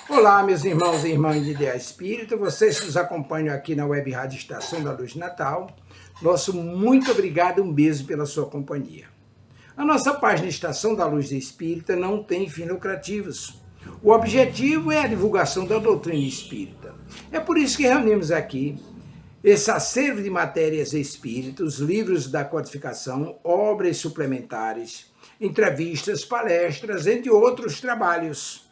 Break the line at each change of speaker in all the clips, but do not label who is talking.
Olá, meus irmãos e irmãs de Ideia Espírita, vocês que nos acompanham aqui na Web Rádio Estação da Luz Natal, nosso muito obrigado e um beijo pela sua companhia. A nossa página Estação da Luz Espírita não tem fins lucrativos. O objetivo é a divulgação da doutrina espírita. É por isso que reunimos aqui esse acervo de matérias espíritas, livros da codificação, obras suplementares, entrevistas, palestras, entre outros trabalhos.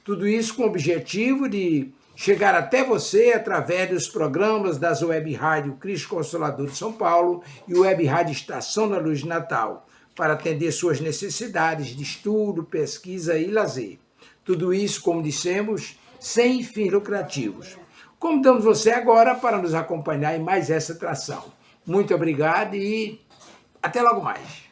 Tudo isso com o objetivo de chegar até você através dos programas das Web Rádio Cristo Consolador de São Paulo e Web Rádio Estação da Luz de Natal, para atender suas necessidades de estudo, pesquisa e lazer. Tudo isso, como dissemos, sem fins lucrativos. Convidamos você agora para nos acompanhar em mais essa atração. Muito obrigado e até logo mais.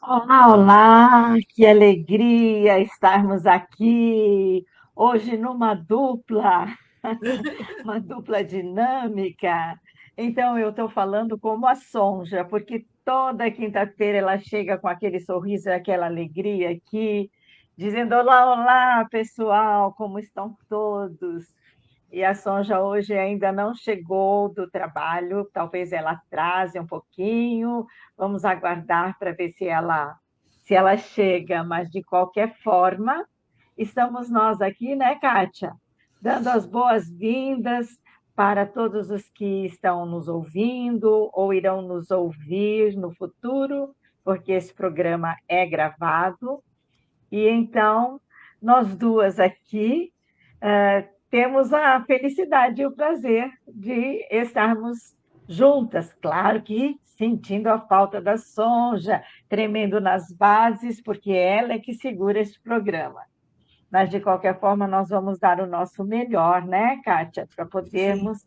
Olá, olá, que alegria estarmos aqui hoje numa dupla, uma dupla dinâmica. Então, eu estou falando como a Sonja, porque toda quinta-feira ela chega com aquele sorriso e aquela alegria aqui, dizendo: Olá, olá, pessoal, como estão todos? E a Sonja hoje ainda não chegou do trabalho, talvez ela atrase um pouquinho. Vamos aguardar para ver se ela chega, mas de qualquer forma, estamos nós aqui, né, Kátia? Dando as boas-vindas para todos os que estão nos ouvindo ou irão nos ouvir no futuro, porque esse programa é gravado. E então, nós duas aqui temos a felicidade e o prazer de estarmos juntas. Claro que sentindo a falta da Sonja, tremendo nas bases, porque ela é que segura este programa. Mas, de qualquer forma, nós vamos dar o nosso melhor, né, Kátia, para podermos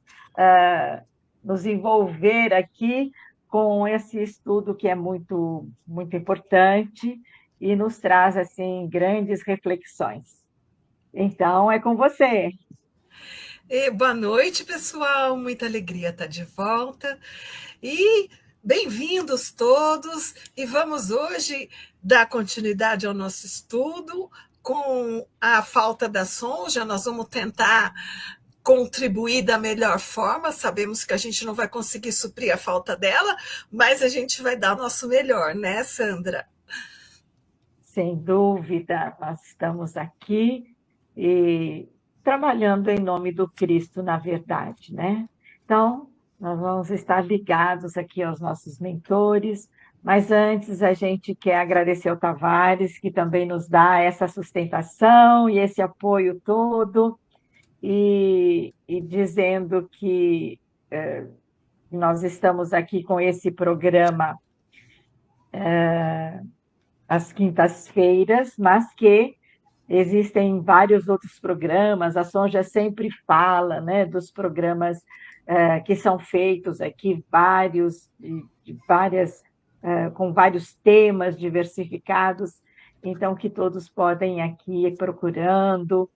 nos envolver aqui com esse estudo que é muito, muito importante e nos traz, assim, grandes reflexões. Então, é com você.
Boa noite, pessoal. Muita alegria estar de volta. E bem-vindos todos. E vamos hoje dar continuidade ao nosso estudo com a falta da Sonja. Nós vamos tentar contribuir da melhor forma. Sabemos que a gente não vai conseguir suprir a falta dela, mas a gente vai dar o nosso melhor, né, Sandra?
Sem dúvida, nós estamos aqui e trabalhando em nome do Cristo, na verdade, né? Então, nós vamos estar ligados aqui aos nossos mentores, mas antes a gente quer agradecer ao Tavares, que também nos dá essa sustentação e esse apoio todo, e dizendo que nós estamos aqui com esse programa às quintas-feiras, mas que existem vários outros programas. A Sonja sempre fala, né, dos programas que são feitos aqui, vários, com vários temas diversificados, então que todos podem aqui ir procurando.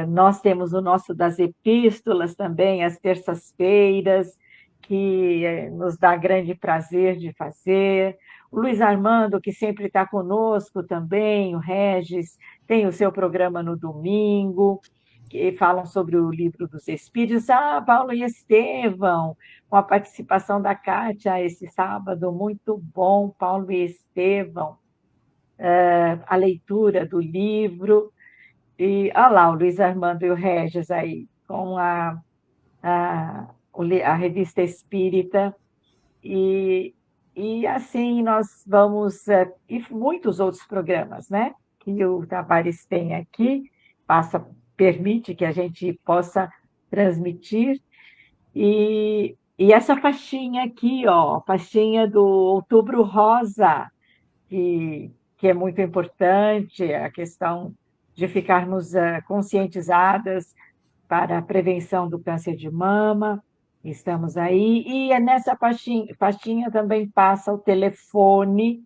Nós temos o nosso das epístolas também, às terças-feiras, que nos dá grande prazer de fazer. O Luiz Armando, que sempre está conosco também, o Regis, tem o seu programa no domingo, que falam sobre o livro dos Espíritos. Paulo e Estevão, com a participação da Kátia esse sábado, muito bom, Paulo e Estevão, a leitura do livro. E olha lá, o Luiz Armando e o Regis aí, com a Revista Espírita, e assim nós vamos, e muitos outros programas, né? Que o Tavares tem aqui, permite que a gente possa transmitir. E essa faixinha aqui, ó, faixinha do Outubro Rosa, que é muito importante, a questão de ficarmos conscientizadas para a prevenção do câncer de mama. Estamos aí. E nessa pastinha também passa o telefone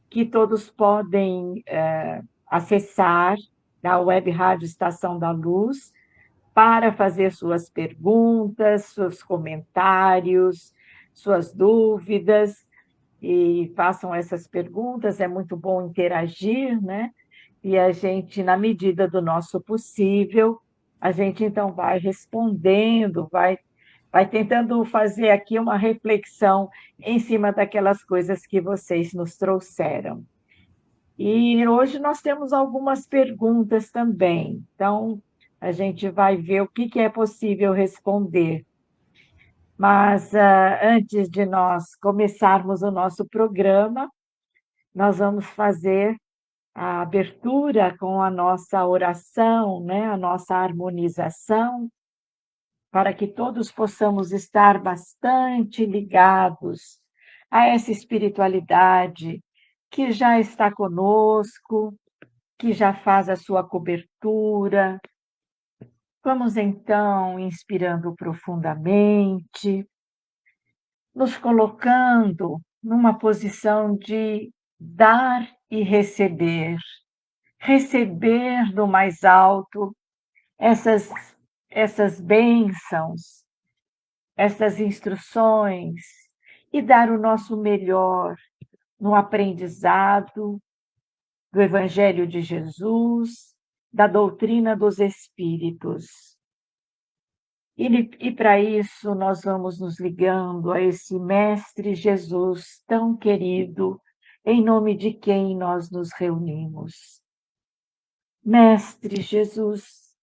que todos podem acessar da Web Rádio Estação da Luz para fazer suas perguntas, seus comentários, suas dúvidas, e façam essas perguntas. É muito bom interagir, né? E a gente, na medida do nosso possível, a gente então vai respondendo, vai tentando fazer aqui uma reflexão em cima daquelas coisas que vocês nos trouxeram. E hoje nós temos algumas perguntas também, então a gente vai ver o que é possível responder. Mas antes de nós começarmos o nosso programa, nós vamos fazer a abertura com a nossa oração, né? A nossa harmonização, para que todos possamos estar bastante ligados a essa espiritualidade que já está conosco, que já faz a sua cobertura. Vamos então inspirando profundamente, nos colocando numa posição de dar e receber. Receber do mais alto essas bênçãos, essas instruções, e dar o nosso melhor no aprendizado do Evangelho de Jesus, da doutrina dos Espíritos. E para isso nós vamos nos ligando a esse Mestre Jesus tão querido, em nome de quem nós nos reunimos. Mestre Jesus,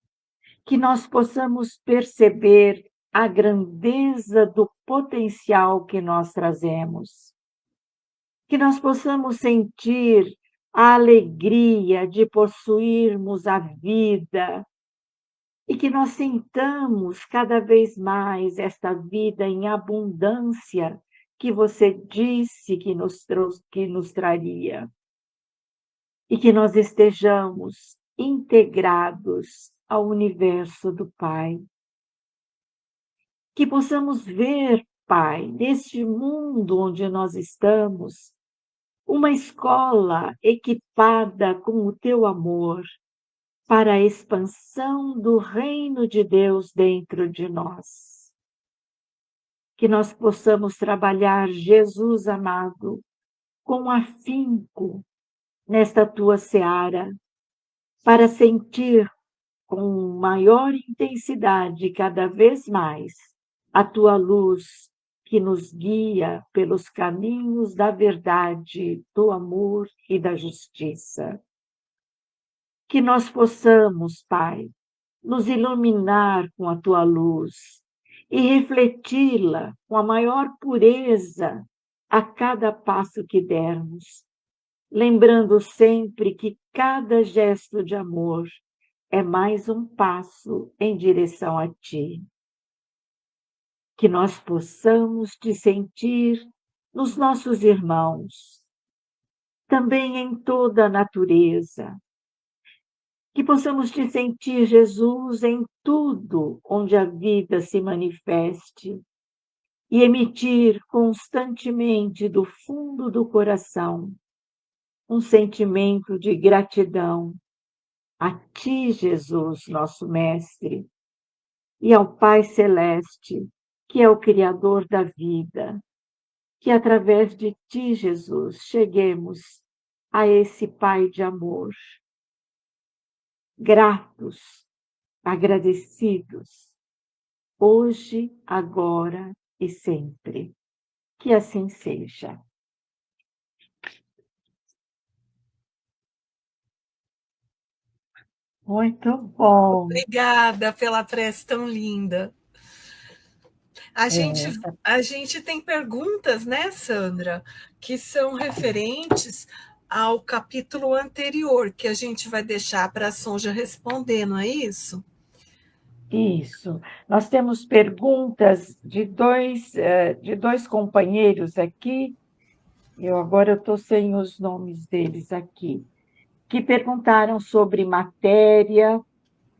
que nós possamos perceber a grandeza do potencial que nós trazemos, que nós possamos sentir a alegria de possuirmos a vida e que nós sintamos cada vez mais esta vida em abundância que você disse que nos traria, e que nós estejamos integrados ao universo do Pai. Que possamos ver, Pai, neste mundo onde nós estamos, uma escola equipada com o teu amor para a expansão do reino de Deus dentro de nós. Que nós possamos trabalhar, Jesus amado, com afinco nesta tua seara, para sentir com maior intensidade, cada vez mais, a tua luz que nos guia pelos caminhos da verdade, do amor e da justiça. Que nós possamos, Pai, nos iluminar com a tua luz e refleti-la com a maior pureza a cada passo que dermos, lembrando sempre que cada gesto de amor é mais um passo em direção a ti. Que nós possamos te sentir nos nossos irmãos, também em toda a natureza. Que possamos te sentir, Jesus, em tudo onde a vida se manifeste e emitir constantemente do fundo do coração um sentimento de gratidão a ti, Jesus, nosso Mestre, e ao Pai Celeste, que é o Criador da vida, que através de ti, Jesus, cheguemos a esse Pai de amor, gratos, agradecidos, hoje, agora e sempre. Que assim seja. Muito bom.
Obrigada pela prece tão linda. A gente,
É,
a gente tem perguntas, né, Sandra, que são referentes ao capítulo anterior, que a gente vai deixar para a Sonja responder, não é isso?
isso. Nós temos perguntas de dois companheiros aqui. Agora eu estou sem os nomes deles aqui, que perguntaram sobre matéria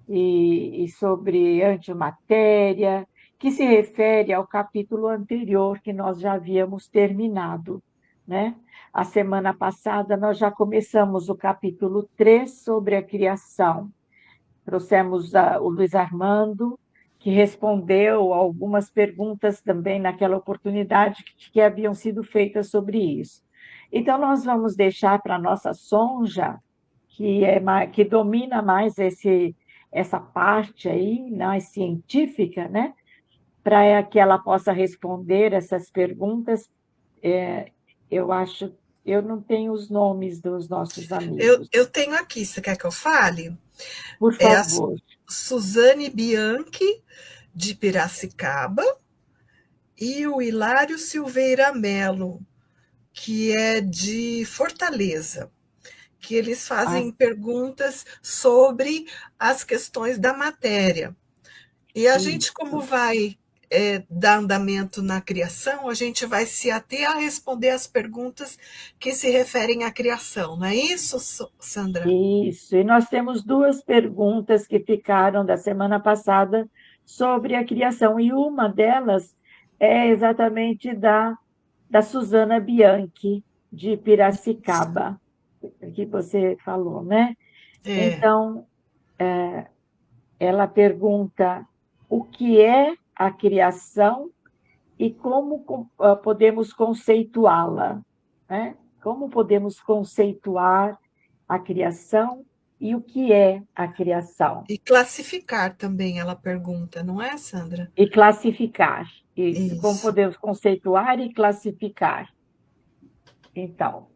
e sobre antimatéria, que se refere ao capítulo anterior que nós já havíamos terminado, né? A semana passada nós já começamos o capítulo 3 sobre a criação. Trouxemos o Luiz Armando, que respondeu algumas perguntas também naquela oportunidade que haviam sido feitas sobre isso. Então, nós vamos deixar para a nossa Sonja, que domina mais essa parte aí, mais científica, né? Para que ela possa responder essas perguntas. Eu acho, eu não tenho os nomes dos nossos amigos.
Eu tenho aqui, você quer que eu fale?
Por
É a
favor.
Suzane Bianchi, de Piracicaba, e o Hilário Silveira Melo, que é de Fortaleza, que eles
Ah,
fazem perguntas sobre as questões da matéria. E a gente, como
isso.
vai dar andamento na criação, a gente vai se ater a responder as perguntas que se referem à criação, não é isso, Sandra?
Isso, e nós temos duas perguntas que ficaram da semana passada sobre a criação, e uma delas é exatamente da Suzana Bianchi, de Piracicaba, que você falou, né?
É.
Então, ela pergunta o que é a criação e como podemos conceituá-la, né? Como podemos conceituar a criação e o que é a criação?
E classificar também, ela pergunta, não é, Sandra?
E classificar. Isso, como
Isso.
podemos conceituar e classificar. Então,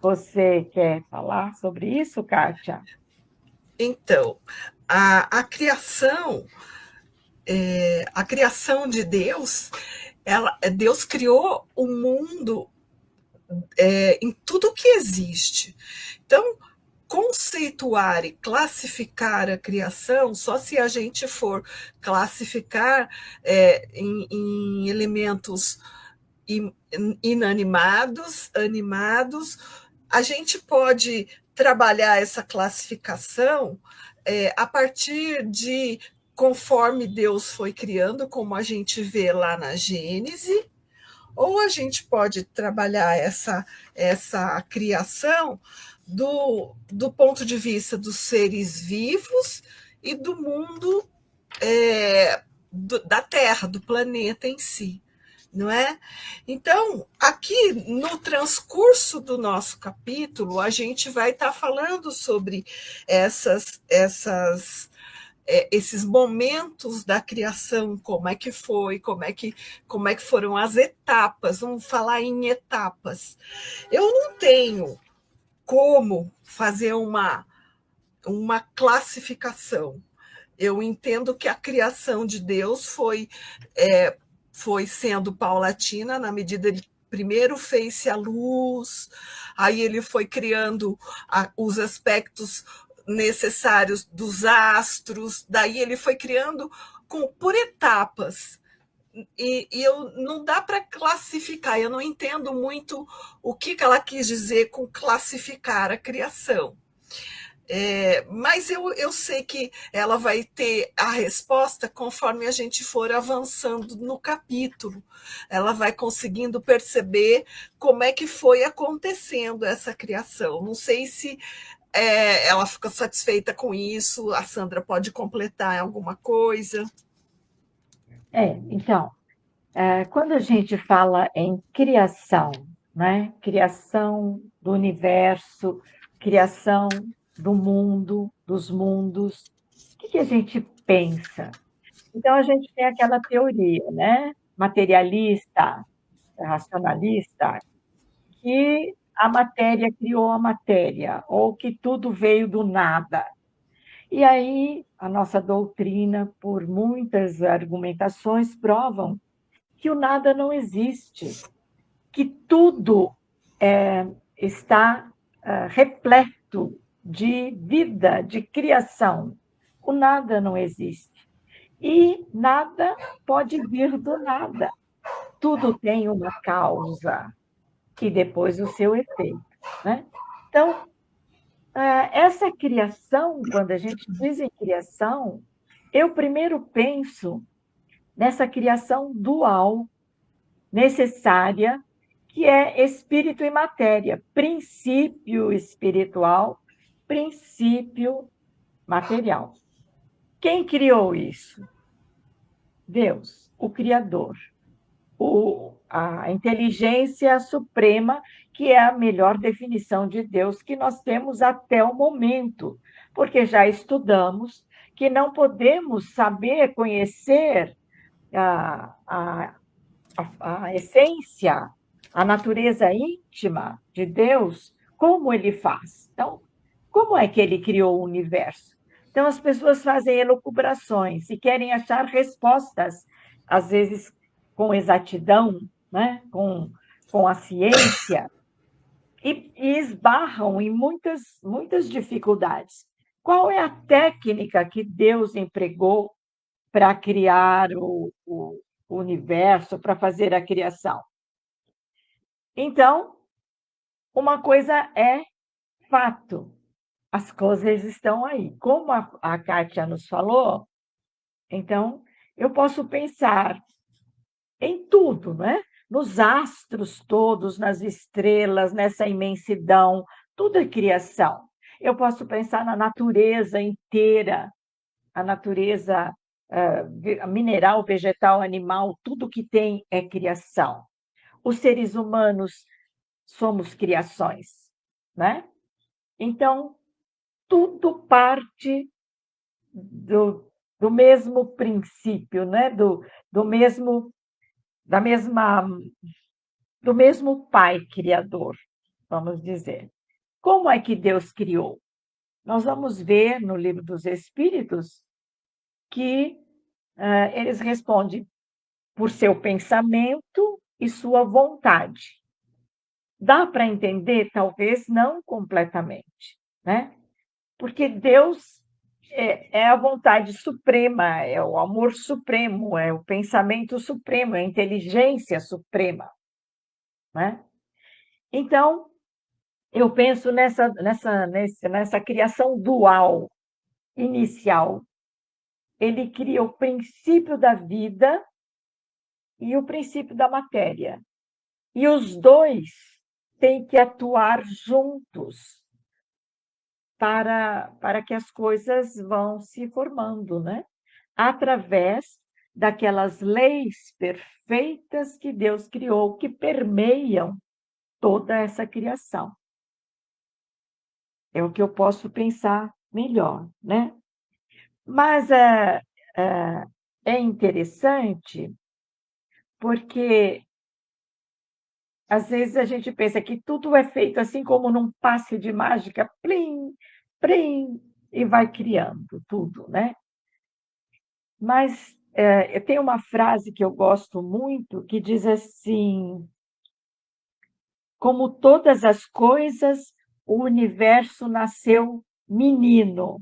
você quer falar sobre isso, Kátia?
Então, a criação, a criação de Deus, Deus criou o mundo em tudo que existe. Então, conceituar e classificar a criação, só se a gente for classificar em elementos inanimados, animados, a gente pode trabalhar essa classificação a partir de conforme Deus foi criando, como a gente vê lá na Gênese, ou a gente pode trabalhar essa criação do ponto de vista dos seres vivos e do mundo da Terra, do planeta em si, não é? Então, aqui no transcurso do nosso capítulo, a gente vai estar falando sobre esses momentos da criação, como é que foi, como é que foram as etapas, vamos falar em etapas. Eu não tenho como fazer uma classificação. Eu entendo que a criação de Deus foi sendo paulatina, na medida que primeiro fez-se a luz, aí ele foi criando os aspectos necessários dos astros, daí ele foi criando por etapas. não dá para classificar, eu não entendo muito o que ela quis dizer com classificar a criação. Mas eu sei que ela vai ter a resposta conforme a gente for avançando no capítulo. Ela vai conseguindo perceber como é que foi acontecendo essa criação. Não sei se ela fica satisfeita com isso, a Sandra pode completar alguma coisa.
Então, quando a gente fala em criação, né? Criação do universo, criação do mundo, dos mundos, o que a gente pensa? Então, a gente tem aquela teoria, né? Materialista, racionalista, que a matéria criou a matéria, ou que tudo veio do nada. E aí, a nossa doutrina, por muitas argumentações, provam que o nada não existe, que tudo está repleto de vida, de criação. O nada não existe. E nada pode vir do nada. Tudo tem uma causa e depois o seu efeito, né? Então, essa criação, quando a gente diz em criação, eu primeiro penso nessa criação dual necessária, que é espírito e matéria, princípio espiritual, princípio material. Quem criou isso? Deus, o Criador, a inteligência suprema, que é a melhor definição de Deus que nós temos até o momento, porque já estudamos que não podemos saber, conhecer a essência, a natureza íntima de Deus, como ele faz. Então, como é que ele criou o universo? Então, as pessoas fazem elucubrações e querem achar respostas, às vezes com exatidão, né? com a ciência, e esbarram em muitas dificuldades. Qual é a técnica que Deus empregou para criar o universo, para fazer a criação? Então, uma coisa é fato, as coisas estão aí. Como a Kátia nos falou, então, eu posso pensar em tudo, né? Nos astros todos, nas estrelas, nessa imensidão, tudo é criação. Eu posso pensar na natureza inteira, a natureza mineral, vegetal, animal, tudo que tem é criação. Os seres humanos somos criações, né? Então, tudo parte do mesmo princípio, né? do mesmo da mesma do mesmo Pai Criador, vamos dizer. Como é que Deus criou? Nós vamos ver no Livro dos Espíritos que eles respondem por seu pensamento e sua vontade. Dá para entender? Talvez não completamente, né? Porque Deus é a vontade suprema, é o amor supremo, é o pensamento supremo, é a inteligência suprema, né? Então, eu penso nessa criação dual inicial. Ele cria o princípio da vida e o princípio da matéria. E os dois têm que atuar juntos para que as coisas vão se formando, né? Através daquelas leis perfeitas que Deus criou, que permeiam toda essa criação. É o que eu posso pensar melhor, né? Mas é interessante porque às vezes a gente pensa que tudo é feito assim como num passe de mágica, plim, plim, e vai criando tudo, né? Mas tem uma frase que eu gosto muito que diz assim: como todas as coisas, o universo nasceu menino.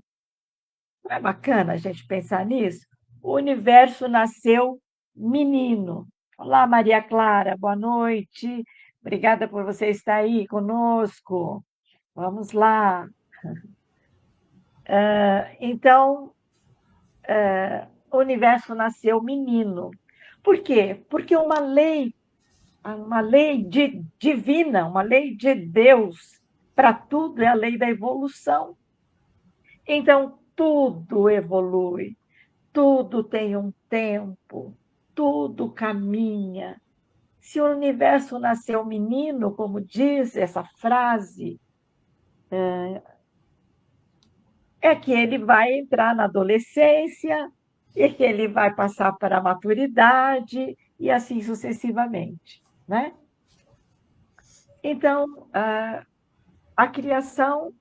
Não é bacana a gente pensar nisso? O universo nasceu menino. Olá, Maria Clara, boa noite. Obrigada por você estar aí conosco. Vamos lá. Então, o universo nasceu menino. Por quê? Porque uma lei divina, uma lei de Deus, para tudo é a lei da evolução. Então, tudo evolui, tudo tem um tempo, tudo caminha. Se o universo nasceu menino, como diz essa frase, é que ele vai entrar na adolescência e que ele vai passar para a maturidade e assim sucessivamente, né? Então, a criação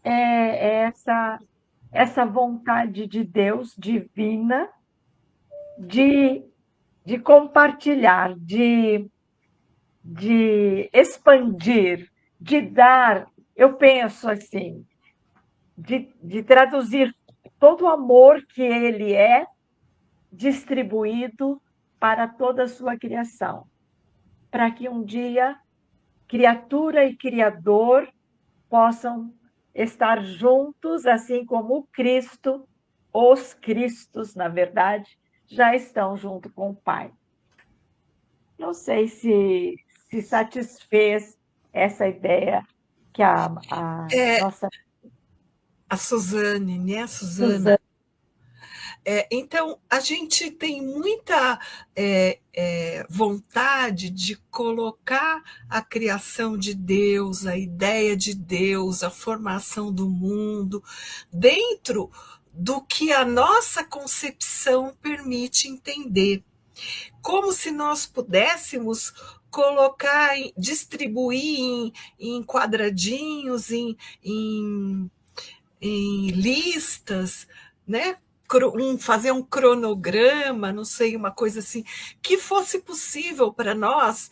é essa vontade de Deus divina de, de compartilhar, de expandir, de dar. Eu penso assim, de traduzir todo o amor que ele é distribuído para toda a sua criação, para que um dia criatura e criador possam estar juntos, assim como o Cristo, os Cristos, na verdade, já estão junto com o Pai. Não sei se satisfez essa ideia que a nossa
A Suzane, né, Suzana?
Suzana.
Então, a gente tem muita vontade de colocar a criação de Deus, a ideia de Deus, a formação do mundo, dentro do que a nossa concepção permite entender. Como se nós pudéssemos colocar, distribuir em quadradinhos, em listas, né? Fazer um cronograma, não sei, uma coisa assim, que fosse possível para nós,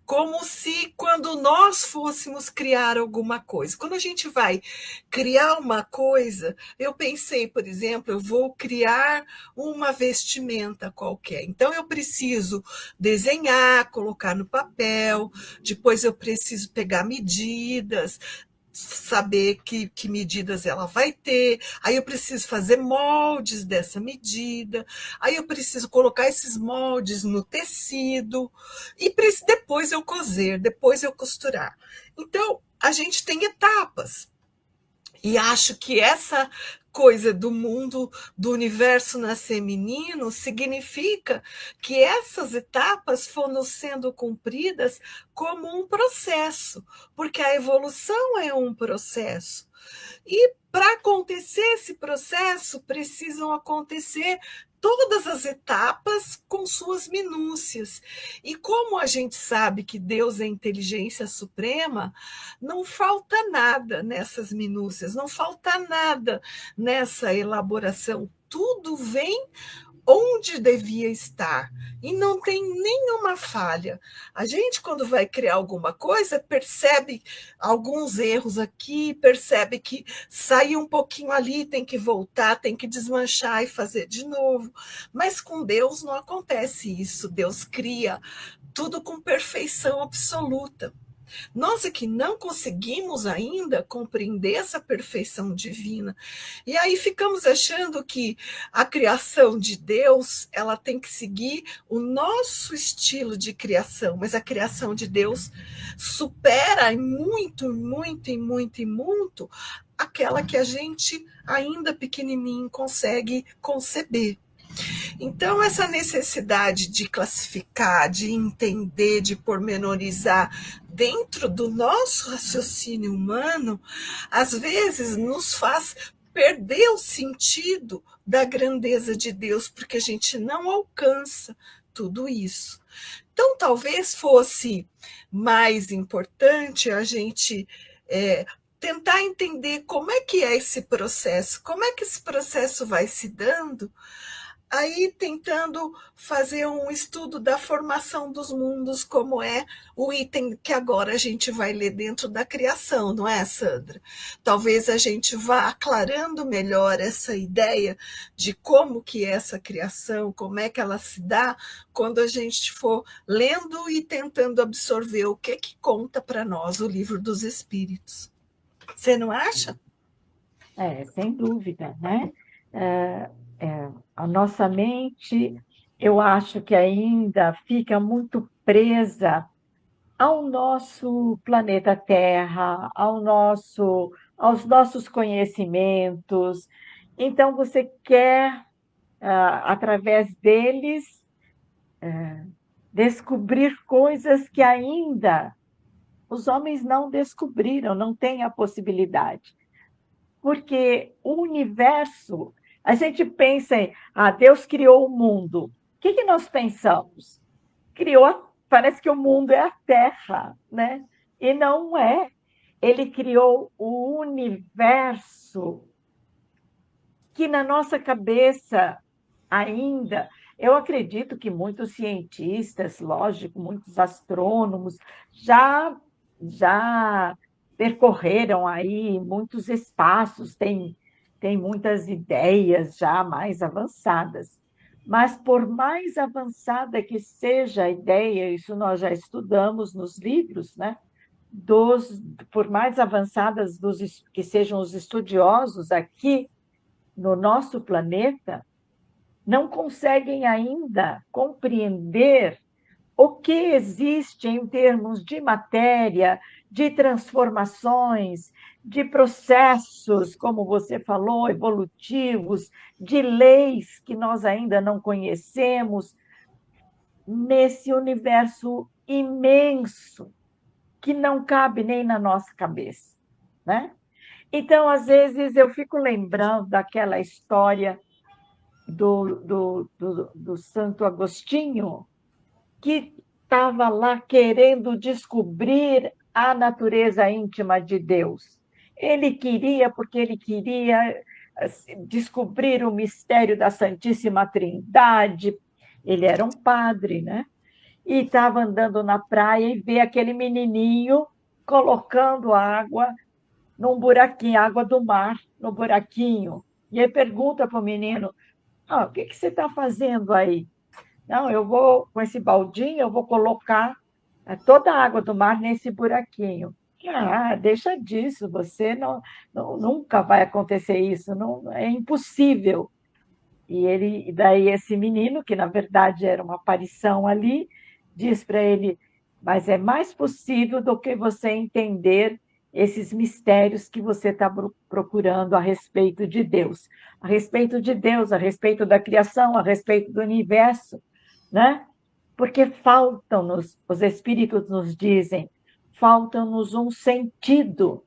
como se quando nós fôssemos criar alguma coisa. Quando a gente vai criar uma coisa, eu pensei, por exemplo, eu vou criar uma vestimenta qualquer. Então, eu preciso desenhar, colocar no papel, depois eu preciso pegar medidas, saber que medidas ela vai ter, aí eu preciso fazer moldes dessa medida, aí eu preciso colocar esses moldes no tecido, e depois eu coser, depois eu costurar. Então, a gente tem etapas. E acho que essa coisa do mundo, do universo nascer menino, significa que essas etapas foram sendo cumpridas como um processo, porque a evolução é um processo. E para acontecer esse processo, precisam acontecer todas as etapas com suas minúcias. E como a gente sabe que Deus é inteligência suprema, não falta nada nessas minúcias, não falta nada nessa elaboração. Tudo vem onde devia estar e não tem nenhuma falha. A gente, quando vai criar alguma coisa, percebe alguns erros aqui, percebe que saiu um pouquinho ali, tem que voltar, tem que desmanchar e fazer de novo. Mas com Deus não acontece isso. Deus cria tudo com perfeição absoluta. Nós é que não conseguimos ainda compreender essa perfeição divina. E aí ficamos achando que a criação de Deus, ela tem que seguir o nosso estilo de criação, mas a criação de Deus supera em muito, muito, e muito, e muito aquela que a gente ainda pequenininho consegue conceber. Então, essa necessidade de classificar, de entender, de pormenorizar dentro do nosso raciocínio humano, às vezes nos faz perder o sentido da grandeza de Deus, porque a gente não alcança tudo isso. Então, talvez fosse mais importante a gente tentar entender como é que é esse processo, como é que esse processo vai se dando, aí tentando fazer um estudo da formação dos mundos, como é o item que agora a gente vai ler dentro da criação, não é, Sandra? Talvez a gente vá aclarando melhor essa ideia de como que é essa criação, como é que ela se dá, quando a gente for lendo e tentando absorver o que conta para nós o Livro dos Espíritos. Você não acha?
Sem dúvida, né? A nossa mente, eu acho que ainda fica muito presa ao nosso planeta Terra, aos nossos conhecimentos. Então, você quer, através deles, descobrir coisas que ainda os homens não descobriram, não têm a possibilidade. Porque o universo, a gente pensa em, Deus criou o mundo. O que nós pensamos? Parece que o mundo é a Terra, né? E não é. Ele criou o universo que na nossa cabeça ainda, eu acredito que muitos cientistas, lógico, muitos astrônomos já percorreram aí muitos espaços, tem muitas ideias já mais avançadas. Mas, por mais avançada que seja a ideia, isso nós já estudamos nos livros, né? Por mais avançadas que sejam os estudiosos aqui no nosso planeta, não conseguem ainda compreender o que existe em termos de matéria, de transformações, de processos, como você falou, evolutivos, de leis que nós ainda não conhecemos, nesse universo imenso que não cabe nem na nossa cabeça, né? Então, às vezes, eu fico lembrando daquela história do Santo Agostinho, que estava lá querendo descobrir a natureza íntima de Deus. Porque ele queria descobrir o mistério da Santíssima Trindade. Ele era um padre, né? E estava andando na praia e vê aquele menininho colocando água num buraquinho, água do mar, no buraquinho. E aí pergunta para o menino: o que você está fazendo aí? Não, eu vou, com esse baldinho, eu vou colocar toda a água do mar nesse buraquinho. Deixa disso, você nunca vai acontecer isso, não, é impossível. E daí esse menino, que na verdade era uma aparição ali, diz para ele: mas é mais possível do que você entender esses mistérios que você está procurando a respeito de Deus. A respeito de Deus, a respeito da criação, a respeito do universo, né? Porque faltam-nos, os espíritos nos dizem, falta-nos um sentido,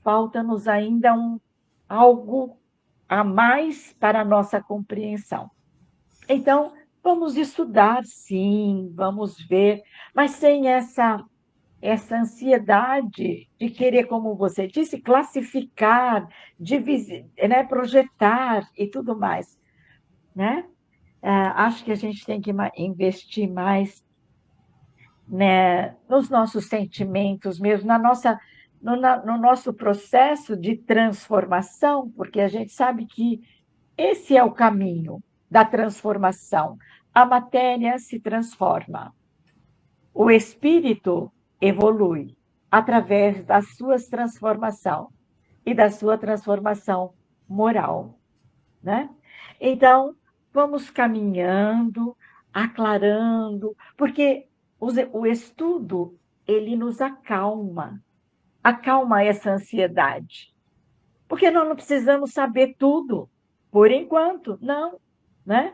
falta-nos ainda algo a mais para a nossa compreensão. Então, vamos estudar, sim, vamos ver, mas sem essa ansiedade de querer, como você disse, classificar, dividir, né, projetar e tudo mais, né? Acho que a gente tem que investir mais, né, nos nossos sentimentos mesmo, no nosso processo de transformação, porque a gente sabe que esse é o caminho da transformação. A matéria se transforma, o espírito evolui através da sua transformação e da sua transformação moral, né? Então, vamos caminhando, aclarando, porque o estudo, ele nos acalma essa ansiedade. Porque nós não precisamos saber tudo, por enquanto, não, né?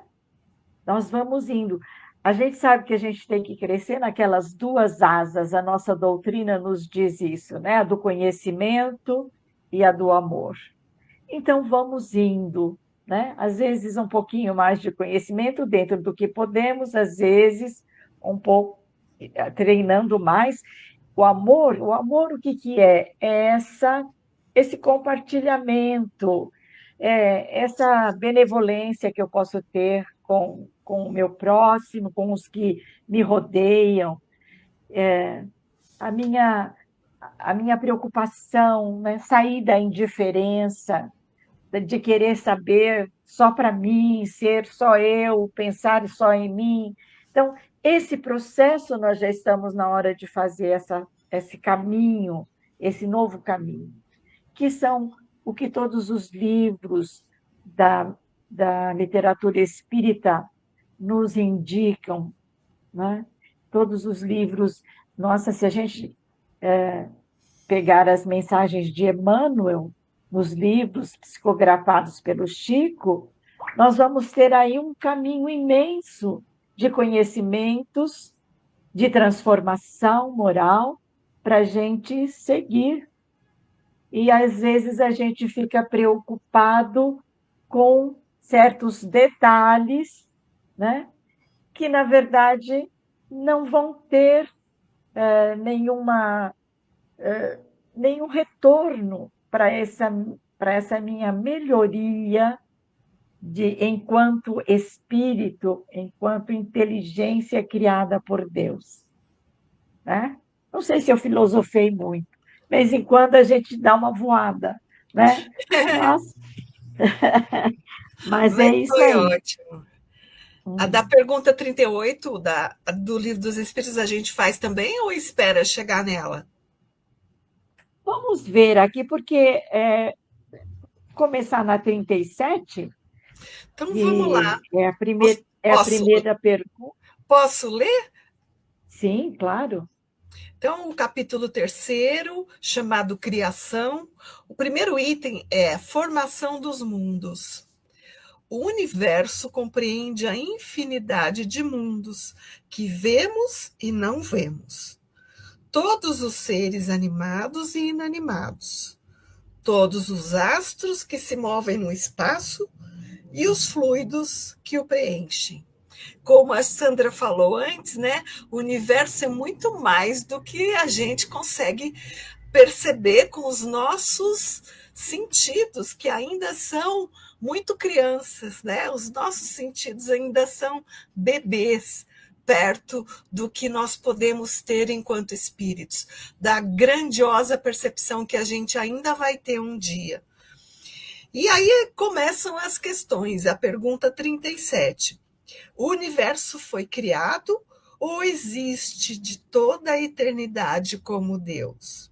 Nós vamos indo. A gente sabe que a gente tem que crescer naquelas duas asas, a nossa doutrina nos diz isso, né? A do conhecimento e a do amor. Então, vamos indo, né? Às vezes um pouquinho mais de conhecimento dentro do que podemos, às vezes um pouco treinando mais. O amor, o que é? É esse compartilhamento, essa benevolência que eu posso ter com o meu próximo, com os que me rodeiam. A minha, a minha preocupação, né? Sair da indiferença, de querer saber só para mim, ser só eu, pensar só em mim. Então, esse processo nós já estamos na hora de fazer esse caminho, esse novo caminho, que são o que todos os livros da, da literatura espírita nos indicam, né? Todos os livros, nossa, se a gente pegar as mensagens de Emmanuel nos livros psicografados pelo Chico, nós vamos ter aí um caminho imenso de conhecimentos, de transformação moral para a gente seguir. E às vezes a gente fica preocupado com certos detalhes, né? Que na verdade não vão ter nenhuma nenhum retorno para essa minha melhoria enquanto espírito, enquanto inteligência criada por Deus. Né? Não sei se eu filosofei muito. De vez em quando a gente dá uma voada, né? Mas é isso
Foi
aí.
ótimo. A da pergunta 38, do Livro dos Espíritos, a gente faz também ou espera chegar nela?
Vamos ver aqui, porque começar na 37,
Então vamos lá.
que é a primeira pergunta.
Posso ler?
Sim, claro.
Então, o capítulo 3º, chamado Criação, o primeiro item é Formação dos Mundos. O universo compreende a infinidade de mundos que vemos e não vemos. Todos os seres animados e inanimados. Todos os astros que se movem no espaço e os fluidos que o preenchem. Como a Sandra falou antes, né? O universo é muito mais do que a gente consegue perceber com os nossos sentidos, que ainda são muito crianças, né? Os nossos sentidos ainda são bebês perto do que nós podemos ter enquanto espíritos, da grandiosa percepção que a gente ainda vai ter um dia. E aí começam as questões, a pergunta 37. O universo foi criado ou existe de toda a eternidade como Deus?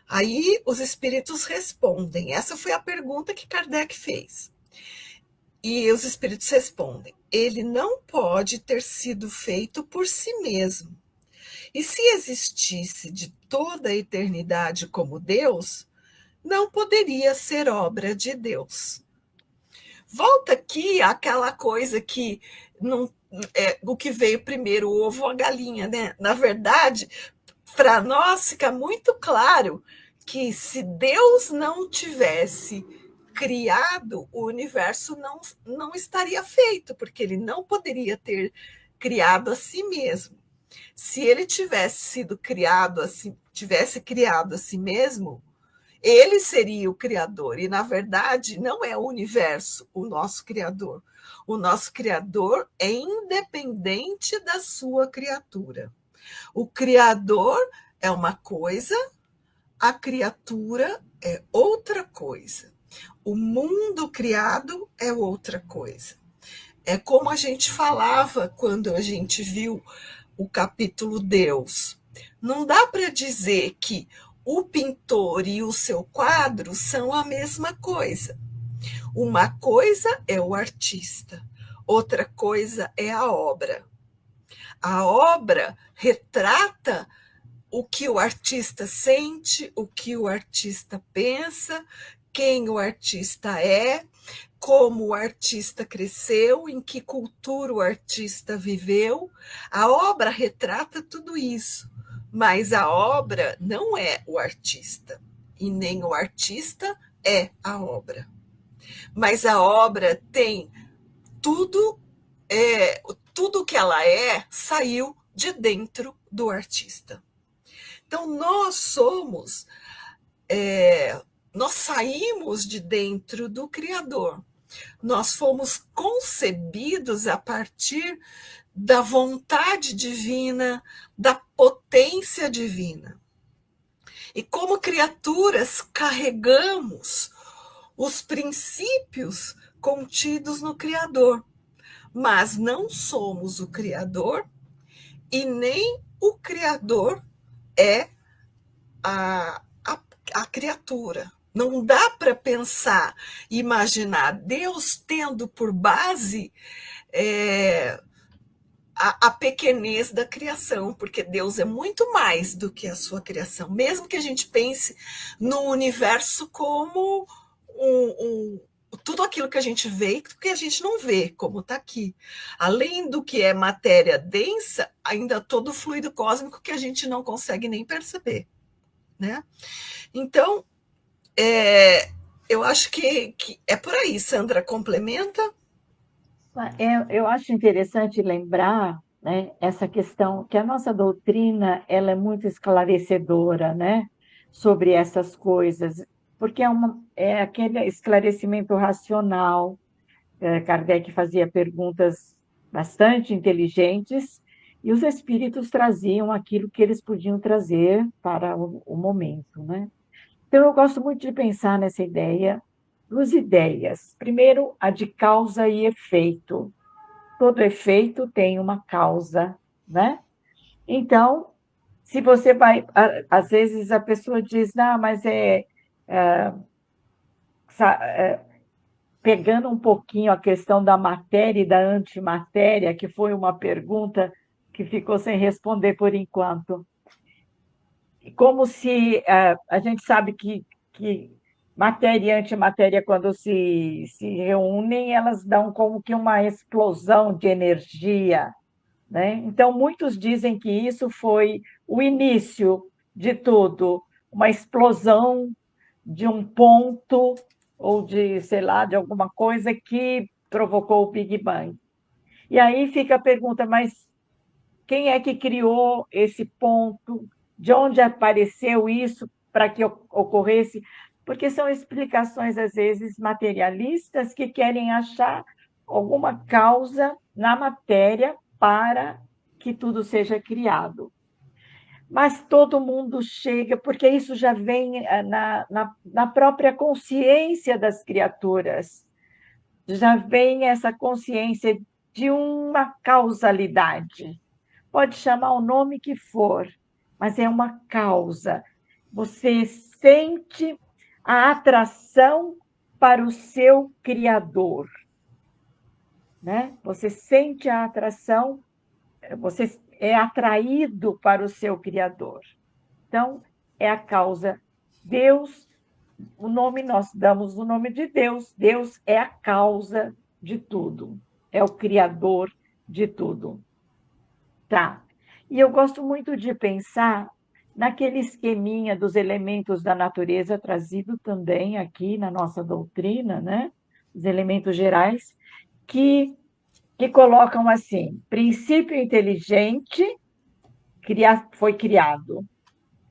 Aí os espíritos respondem. Essa foi a pergunta que Kardec fez. E os espíritos respondem: ele não pode ter sido feito por si mesmo. E se existisse de toda a eternidade como Deus, não poderia ser obra de Deus. Volta aqui aquela coisa que não o que veio primeiro, o ovo ou a galinha, né? Na verdade, para nós fica muito claro que se Deus não tivesse criado, o universo não estaria feito, porque ele não poderia ter criado a si mesmo. Se ele tivesse criado a si mesmo, ele seria o criador. E, na verdade, não é o universo o nosso criador. O nosso criador é independente da sua criatura. O criador é uma coisa, a criatura é outra coisa. O mundo criado é outra coisa. É como a gente falava quando a gente viu o capítulo Deus. Não dá para dizer que o pintor e o seu quadro são a mesma coisa. Uma coisa é o artista, outra coisa é a obra. A obra retrata o que o artista sente, o que o artista pensa, quem o artista é, como o artista cresceu, em que cultura o artista viveu. A obra retrata tudo isso, mas a obra não é o artista, e nem o artista é a obra. Mas a obra tem tudo que ela saiu de dentro do artista. Então, nós saímos de dentro do Criador. Nós fomos concebidos a partir da vontade divina, da potência divina. E como criaturas, carregamos os princípios contidos no Criador. Mas não somos o Criador e nem o Criador é a criatura. Não dá para pensar, imaginar Deus tendo por base a pequenez da criação, porque Deus é muito mais do que a sua criação. Mesmo que a gente pense no universo como tudo aquilo que a gente vê e que a gente não vê, como está aqui. Além do que é matéria densa, ainda todo o fluido cósmico que a gente não consegue nem perceber, né? Então, eu acho que é por aí. Sandra, complementa?
Eu acho interessante lembrar, né, essa questão que a nossa doutrina ela é muito esclarecedora, né, sobre essas coisas, porque é aquele esclarecimento racional. Kardec fazia perguntas bastante inteligentes e os espíritos traziam aquilo que eles podiam trazer para o momento, né? Então, eu gosto muito de pensar nessa ideia, duas ideias. Primeiro, a de causa e efeito. Todo efeito tem uma causa, né? Então, se você vai... Às vezes a pessoa diz, não, mas pegando um pouquinho a questão da matéria e da antimatéria, que foi uma pergunta que ficou sem responder por enquanto. Como se a gente sabe que matéria e antimatéria, quando se reúnem, elas dão como que uma explosão de energia, né? Então, muitos dizem que isso foi o início de tudo, uma explosão de um ponto ou de, sei lá, de alguma coisa que provocou o Big Bang. E aí fica a pergunta, mas quem é que criou esse ponto? De onde apareceu isso para que ocorresse? Porque são explicações, às vezes, materialistas que querem achar alguma causa na matéria para que tudo seja criado. Mas todo mundo chega, porque isso já vem na própria consciência das criaturas, já vem essa consciência de uma causalidade. Pode chamar o nome que for, mas é uma causa. Você sente a atração para o seu Criador, né? Você sente a atração, você é atraído para o seu Criador. Então, é a causa. Deus, o nome nós damos o nome de Deus. Deus é a causa de tudo, é o Criador de tudo. Tá. E eu gosto muito de pensar naquele esqueminha dos elementos da natureza trazido também aqui na nossa doutrina, né? Os elementos gerais, que colocam assim: princípio inteligente foi criado,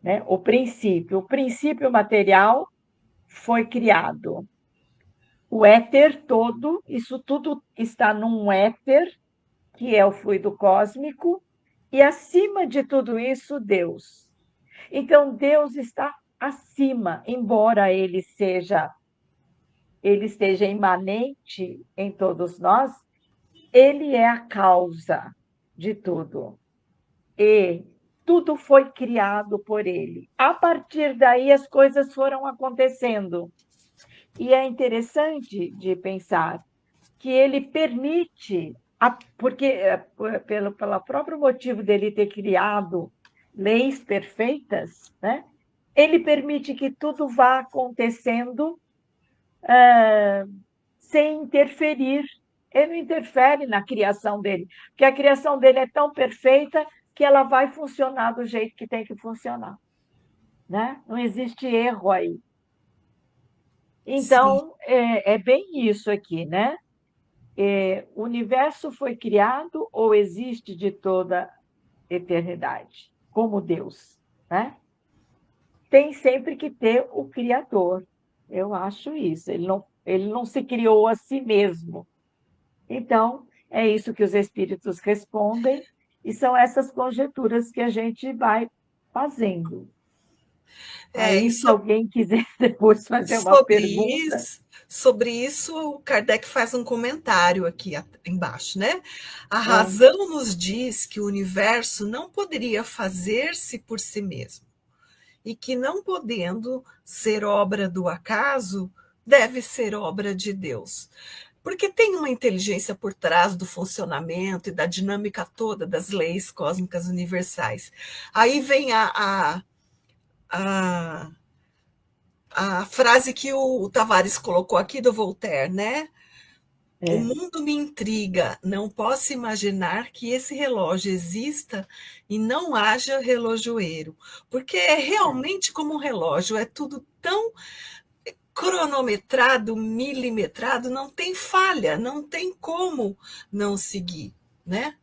né? O princípio material foi criado. O éter todo, isso tudo está num éter, que é o fluido cósmico, e acima de tudo isso, Deus. Então, Deus está acima, embora ele esteja imanente em todos nós, ele é a causa de tudo. E tudo foi criado por ele. A partir daí, as coisas foram acontecendo. E é interessante de pensar que ele permite, porque pelo próprio motivo dele ter criado leis perfeitas, né? Ele permite que tudo vá acontecendo sem interferir. Ele não interfere na criação dele, porque a criação dele é tão perfeita que ela vai funcionar do jeito que tem que funcionar, né? Não existe erro aí. Então, é bem isso aqui, né? O universo foi criado ou existe de toda eternidade, como Deus, né? Tem sempre que ter o Criador. Eu acho isso. Ele Ele não se criou a si mesmo. Então, é isso que os espíritos respondem, e são essas conjecturas que a gente vai fazendo. Aí, se
Isso
alguém quiser depois fazer uma pergunta,
sobre isso, o Kardec faz um comentário aqui embaixo, né? A
é,
razão nos diz que o universo não poderia fazer-se por si mesmo, e que não podendo ser obra do acaso, deve ser obra de Deus. Porque tem uma inteligência por trás do funcionamento e da dinâmica toda das leis cósmicas universais. Aí vem a, a frase que o Tavares colocou aqui do Voltaire, né? O
é,
mundo me intriga, não posso imaginar que esse relógio exista e não haja relojoeiro, porque é realmente como um relógio, é tudo tão cronometrado, milimetrado, não tem falha, não tem como não seguir, né?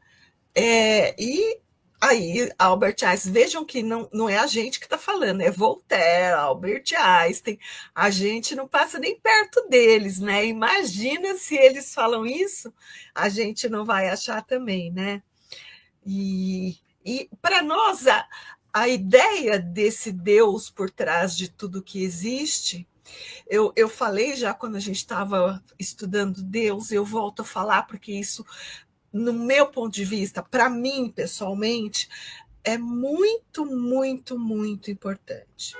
E aí, Albert Einstein, vejam que não é a gente que está falando, é Voltaire, Albert Einstein, a gente não passa nem perto deles, né? Imagina se eles falam isso, a gente não vai achar também, né? E para nós, a ideia desse Deus por trás de tudo que existe, eu falei já quando a gente estava estudando Deus, eu volto a falar, porque isso, no meu ponto de vista, para mim, pessoalmente, é muito, muito, muito importante.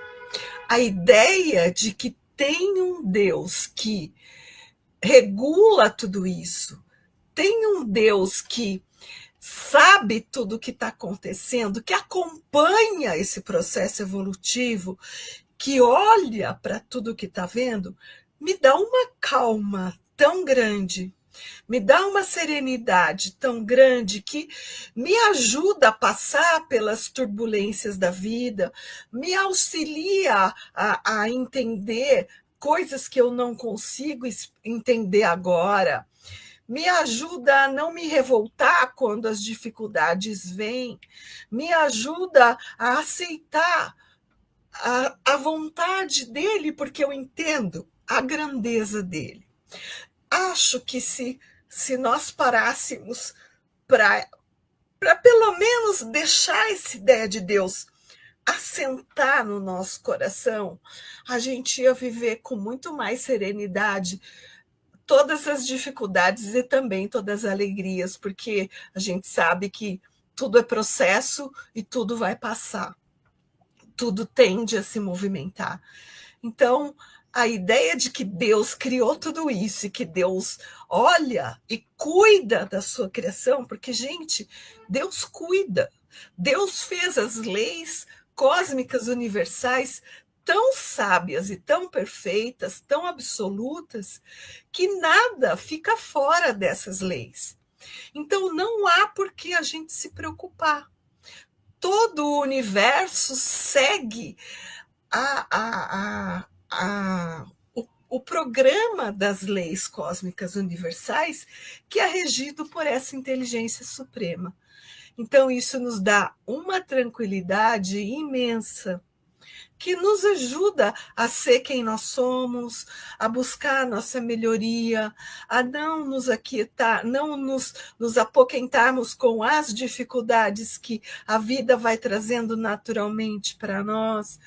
A ideia de que tem um Deus que regula tudo isso, tem um Deus que sabe tudo o que está acontecendo, que acompanha esse processo evolutivo, que olha para tudo que está vendo, me dá uma calma tão grande, me dá uma serenidade tão grande que me ajuda a passar pelas turbulências da vida, me auxilia a entender coisas que eu não consigo entender agora, me ajuda a não me revoltar quando as dificuldades vêm, me ajuda a aceitar a vontade dele, porque eu entendo a grandeza dele. Acho que se nós parássemos para pelo menos deixar essa ideia de Deus assentar no nosso coração, a gente ia viver com muito mais serenidade todas as dificuldades e também todas as alegrias, porque a gente sabe que tudo é processo e tudo vai passar. Tudo tende a se movimentar. Então, a ideia de que Deus criou tudo isso e que Deus olha e cuida da sua criação, porque, gente, Deus cuida. Deus fez as leis cósmicas universais tão sábias e tão perfeitas, tão absolutas, que nada fica fora dessas leis. Então, não há por que a gente se preocupar. Todo o universo segue o programa das leis cósmicas universais, que é regido por essa inteligência suprema. Então, isso nos dá uma tranquilidade imensa, que nos ajuda a ser quem nós somos, a buscar a nossa melhoria, a não nos aquietar, não nos apoquentarmos com as dificuldades que a vida vai trazendo naturalmente para nós,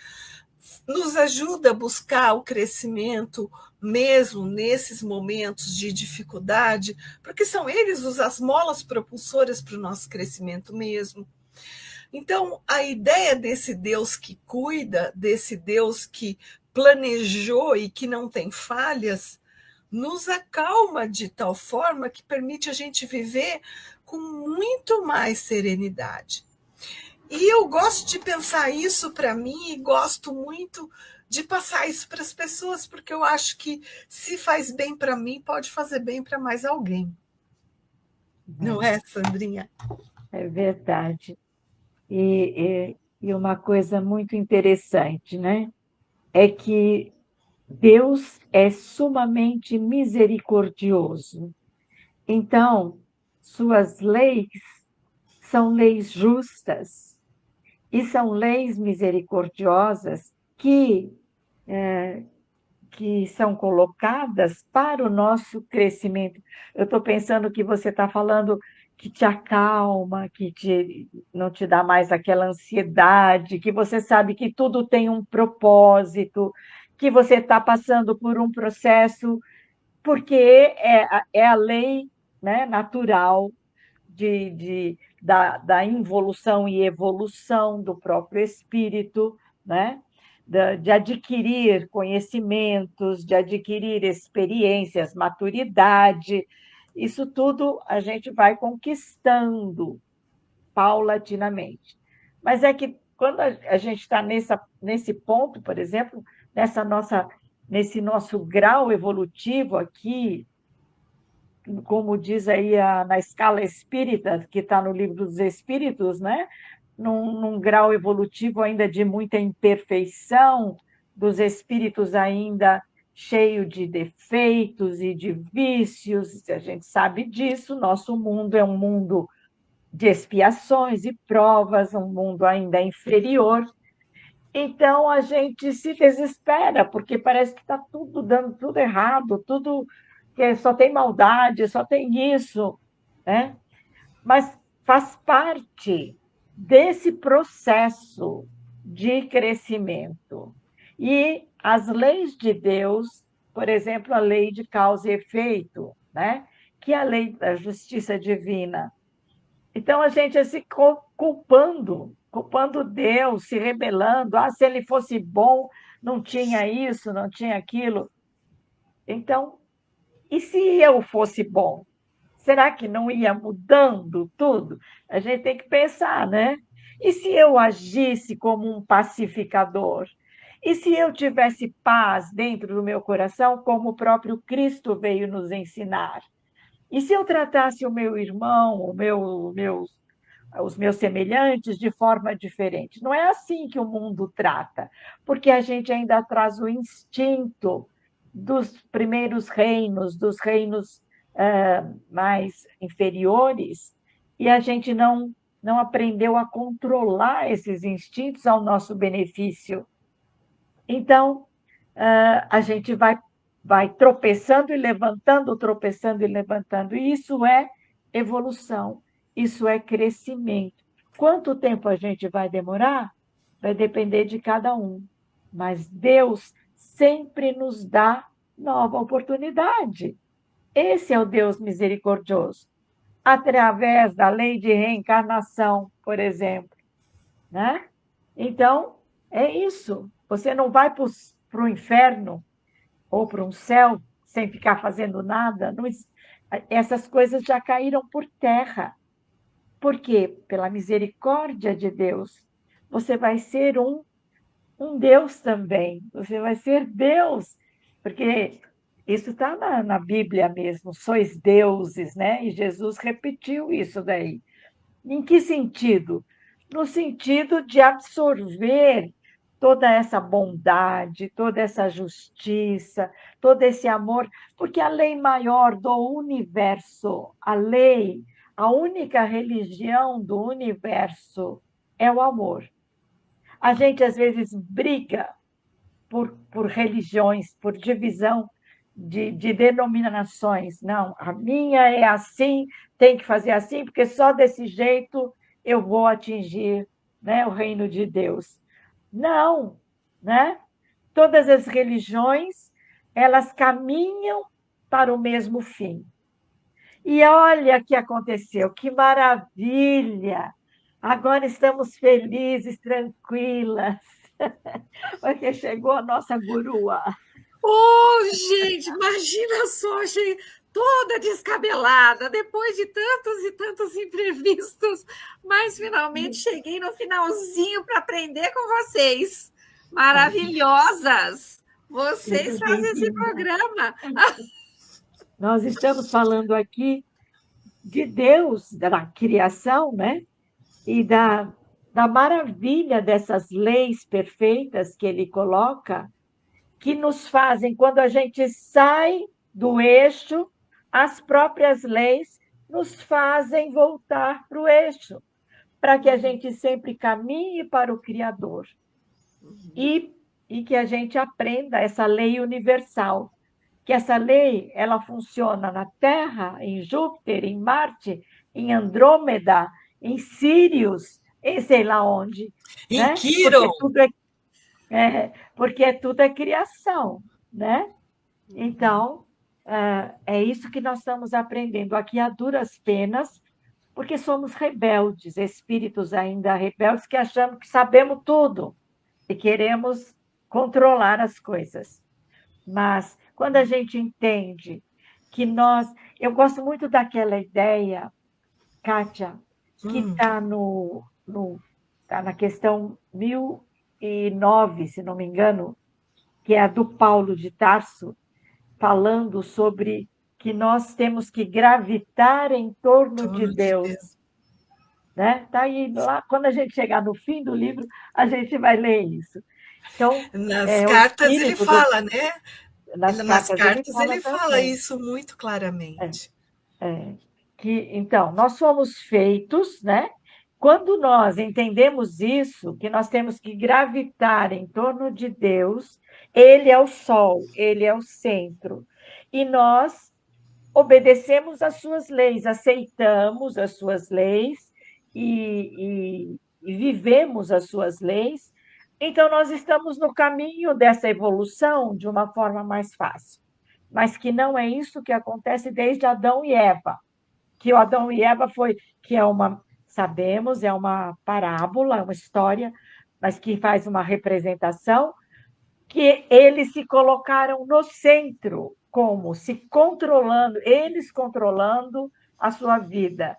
nos ajuda a buscar o crescimento mesmo nesses momentos de dificuldade, porque são eles as molas propulsoras para o nosso crescimento mesmo. Então, a ideia desse Deus que cuida, desse Deus que planejou e que não tem falhas, nos acalma de tal forma que permite a gente viver com muito mais serenidade. E eu gosto de pensar isso para mim e gosto muito de passar isso para as pessoas, porque eu acho que se faz bem para mim, pode fazer bem para mais alguém. Não é, Sandrinha?
é verdade. E uma coisa muito interessante, né? É que Deus é sumamente misericordioso. Então, suas leis são leis justas e são leis misericordiosas que que são colocadas para o nosso crescimento. Eu estou pensando que você está falando que te acalma, não te dá mais aquela ansiedade, que você sabe que tudo tem um propósito, que você está passando por um processo, porque é a lei, né, natural da involução e evolução do próprio espírito, né? De adquirir conhecimentos, de adquirir experiências, maturidade. Isso tudo a gente vai conquistando paulatinamente. Mas é que quando a gente está nesse ponto, por exemplo, nesse nosso grau evolutivo aqui, como diz aí na escala espírita, que está no livro dos Espíritos, né? Num grau evolutivo ainda de muita imperfeição, dos espíritos ainda cheio de defeitos e de vícios, a gente sabe disso, nosso mundo é um mundo de expiações e provas, um mundo ainda inferior. Então a gente se desespera, porque parece que está tudo dando tudo errado, tudo que só tem maldade, só tem isso, né? Mas faz parte desse processo de crescimento. E as leis de Deus, por exemplo, a lei de causa e efeito, né? Que é a lei da justiça divina. Então a gente é se culpando Deus, se rebelando. Ah, se ele fosse bom, não tinha isso, não tinha aquilo. Então, e se eu fosse bom? Será que não ia mudando tudo? A gente tem que pensar, né? E se eu agisse como um pacificador? E se eu tivesse paz dentro do meu coração, como o próprio Cristo veio nos ensinar? E se eu tratasse o meu irmão, os meus semelhantes de forma diferente? Não é assim que o mundo trata, porque a gente ainda traz o instinto dos primeiros reinos, dos reinos mais inferiores, e a gente não aprendeu a controlar esses instintos ao nosso benefício. Então, a gente vai tropeçando e levantando, tropeçando e levantando, e isso é evolução, isso é crescimento. Quanto tempo a gente vai demorar? Vai depender de cada um, mas Deus sempre nos dá nova oportunidade. Esse é o Deus misericordioso, através da lei de reencarnação, por exemplo, né? Então, é isso. Você não vai para o inferno ou para um céu sem ficar fazendo nada. Não, essas coisas já caíram por terra. Por quê? Pela misericórdia de Deus. Você vai ser um Deus também. Você vai ser Deus. Porque isso está na Bíblia mesmo. Sois deuses, né? E Jesus repetiu isso daí. Em que sentido? No sentido de absorver toda essa bondade, toda essa justiça, todo esse amor, porque a lei maior do universo, a única religião do universo é o amor. A gente às vezes briga por religiões, por divisão de denominações. Não, a minha é assim, tem que fazer assim, porque só desse jeito eu vou atingir, né, o reino de Deus. Não, né? Todas as religiões, elas caminham para o mesmo fim. E olha o que aconteceu, que maravilha! Agora estamos felizes, tranquilas, porque chegou a nossa gurua.
Oh, gente, imagina só, gente, toda descabelada, depois de tantos e tantos imprevistos, mas finalmente cheguei no finalzinho para aprender com vocês. Maravilhosas! Vocês fazem esse programa.
Nós estamos falando aqui de Deus, da criação, né? E da maravilha dessas leis perfeitas que ele coloca, que nos fazem, quando a gente sai do eixo, as próprias leis nos fazem voltar para o eixo, para que a gente sempre caminhe para o Criador. E e que a gente aprenda essa lei universal, que essa lei ela funciona na Terra, em Júpiter, em Marte, em Andrômeda, em Sírios, em sei lá onde,
Em
né?
Quiron,
Porque tudo é criação, né? Então, é isso que nós estamos aprendendo aqui a duras penas, porque somos rebeldes, espíritos ainda rebeldes que achamos que sabemos tudo e queremos controlar as coisas. Mas quando a gente entende que nós. Eu gosto muito daquela ideia, Kátia, que está tá na questão 1009, se não me engano, que é a do Paulo de Tarso, falando sobre que nós temos que gravitar em torno de
torno de
Deus.
Deus.
Né? Tá aí, lá, quando a gente chegar no fim do livro, a gente vai ler isso. Então,
Nas
o
cartas ele
espírito do,
fala, né?
nas
Nas
cartas ele
cartas
fala
ele fala
também.
isso muito
É,
claramente.
então, nós somos feitos, né? Quando nós entendemos isso, que nós temos que gravitar em torno de Deus, Ele é o Sol, Ele é o centro. E nós obedecemos às suas leis, aceitamos as suas leis e vivemos as suas leis. Então, nós estamos no caminho dessa evolução de uma forma mais fácil. Mas que não é isso que acontece desde Adão e Eva. Que o Adão e Eva foi, que é uma, sabemos, é uma parábola, uma história, mas que faz uma representação que eles se colocaram no centro, como se controlando, eles controlando a sua vida.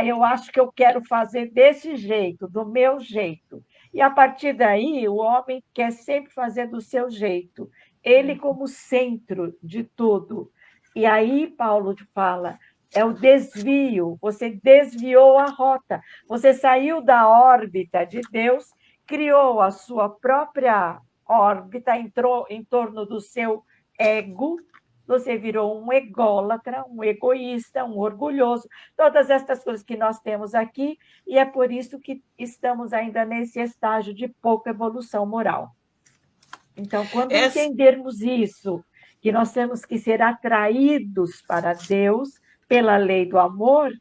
Eu acho que eu quero fazer desse jeito, do meu jeito. E a partir daí, o homem quer sempre fazer do seu jeito, ele como centro de tudo. E aí, Paulo fala, é o desvio, você desviou a rota, você saiu da órbita de Deus, criou a sua própria órbita, entrou em torno do seu ego, você virou um ególatra, um egoísta, um orgulhoso, todas estas coisas que nós temos aqui, e é por isso que estamos ainda nesse estágio de pouca evolução moral. Então, quando
Essa,
entendermos isso, que nós temos que ser atraídos para Deus pela lei do amor,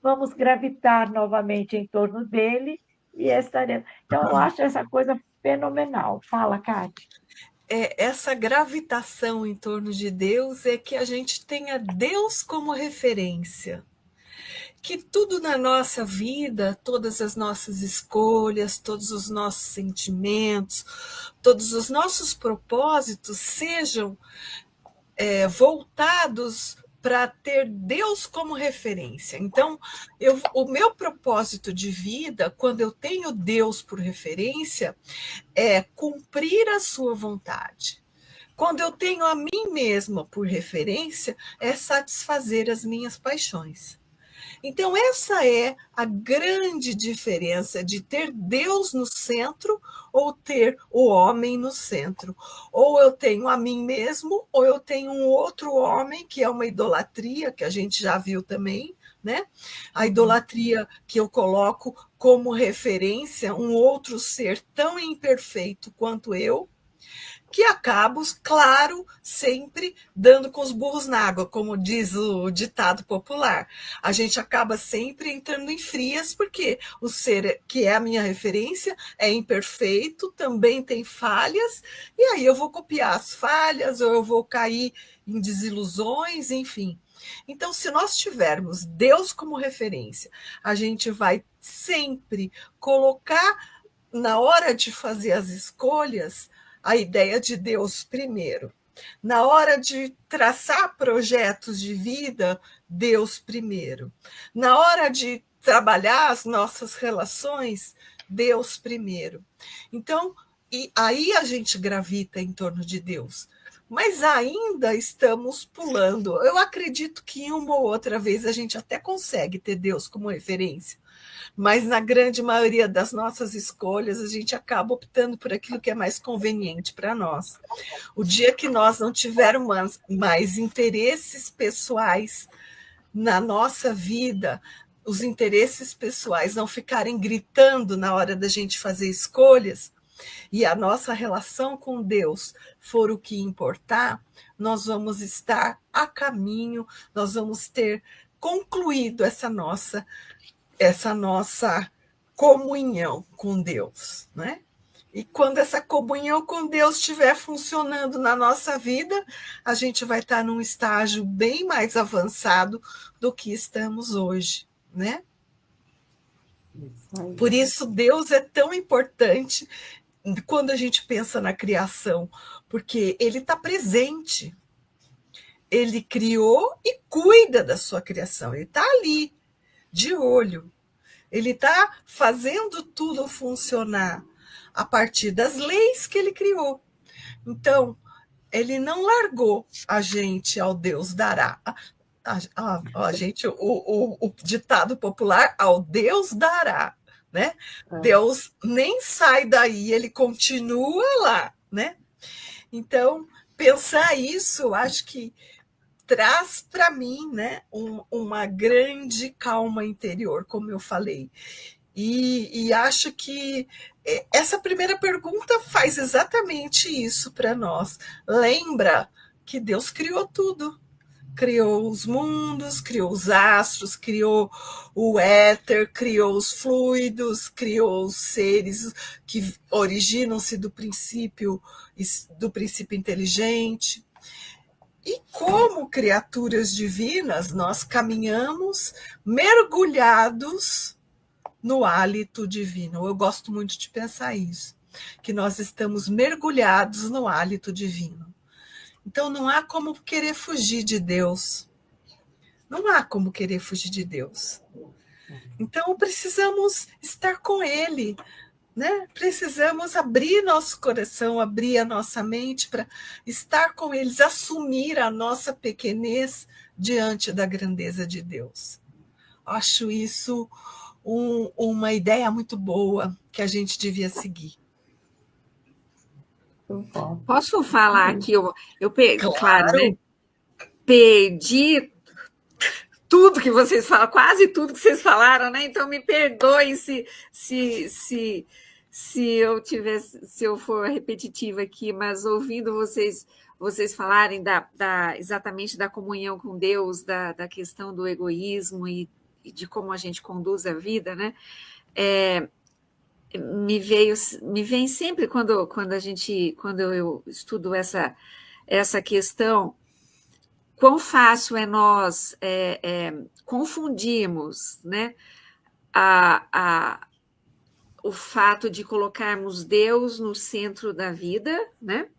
vamos gravitar novamente em torno dele e estaremos. Então, eu acho essa coisa fenomenal. Fala, Cátia.
essa gravitação em torno de Deus é que a gente tenha Deus como referência. Que tudo na nossa vida, todas as nossas escolhas, todos os nossos sentimentos, todos os nossos propósitos sejam voltados para ter Deus como referência. Então, o meu propósito de vida, quando eu tenho Deus por referência, é cumprir a sua vontade. Quando eu tenho a mim mesma por referência, é satisfazer as minhas paixões. Então, essa é a grande diferença de ter Deus no centro ou ter o homem no centro. Ou eu tenho a mim mesmo, ou eu tenho um outro homem, que é uma idolatria, que a gente já viu também, né? A idolatria que eu coloco como referência um outro ser tão imperfeito quanto eu, que acabo, claro, sempre dando com os burros na água, como diz o ditado popular. A gente acaba sempre entrando em frias, porque o ser que é a minha referência é imperfeito, também tem falhas, e aí eu vou copiar as falhas, ou eu vou cair em desilusões, enfim. Então, se nós tivermos Deus como referência, a gente vai sempre colocar, na hora de fazer as escolhas, a ideia de Deus primeiro. Na hora de traçar projetos de vida, Deus primeiro. Na hora de trabalhar as nossas relações, Deus primeiro. Então, e aí a gente gravita em torno de Deus. Mas ainda estamos pulando. Eu acredito que uma ou outra vez a gente até consegue ter Deus como referência, mas na grande maioria das nossas escolhas, a gente acaba optando por aquilo que é mais conveniente para nós. O dia que nós não tivermos mais interesses pessoais na nossa vida, os interesses pessoais não ficarem gritando na hora da gente fazer escolhas, e a nossa relação com Deus for o que importar, nós vamos estar a caminho, nós vamos ter concluído essa nossa comunhão com Deus, né? E quando essa comunhão com Deus estiver funcionando na nossa vida, a gente vai estar num estágio bem mais avançado do que estamos hoje, né? Por isso, Deus é tão importante quando a gente pensa na criação, porque Ele está presente. Ele criou e cuida da sua criação. Ele está ali, de olho. Ele está fazendo tudo funcionar a partir das leis que ele criou. Então, ele não largou a gente ao Deus dará. A gente, o ditado popular, ao Deus dará, né? Deus nem sai daí, ele continua lá, né? Então, pensar isso, acho que traz para mim, né, uma grande calma interior, como eu falei. E acho que essa primeira pergunta faz exatamente isso para nós. Lembra que Deus criou tudo. Criou os mundos, criou os astros, criou o éter, criou os fluidos, criou os seres que originam-se do princípio inteligente. E como criaturas divinas, nós caminhamos mergulhados no hálito divino. Eu gosto muito de pensar isso, que nós estamos mergulhados no hálito divino. Então não há como querer fugir de Deus. Não há como querer fugir de Deus. Então precisamos estar com Ele, né? Precisamos abrir nosso coração, abrir a nossa mente para estar com eles, assumir a nossa pequenez diante da grandeza de Deus. Acho isso uma ideia muito boa que a gente devia seguir.
Posso falar que claro, né? Perdi tudo que vocês falaram, quase tudo que vocês falaram, né? Então me perdoem se eu for repetitiva aqui, mas ouvindo vocês falarem exatamente da comunhão com Deus, da questão do egoísmo e de como a gente conduz a vida, né? Me vem sempre quando eu estudo essa questão, quão fácil é nós confundirmos, né, o fato de colocarmos Deus no centro da vida, né,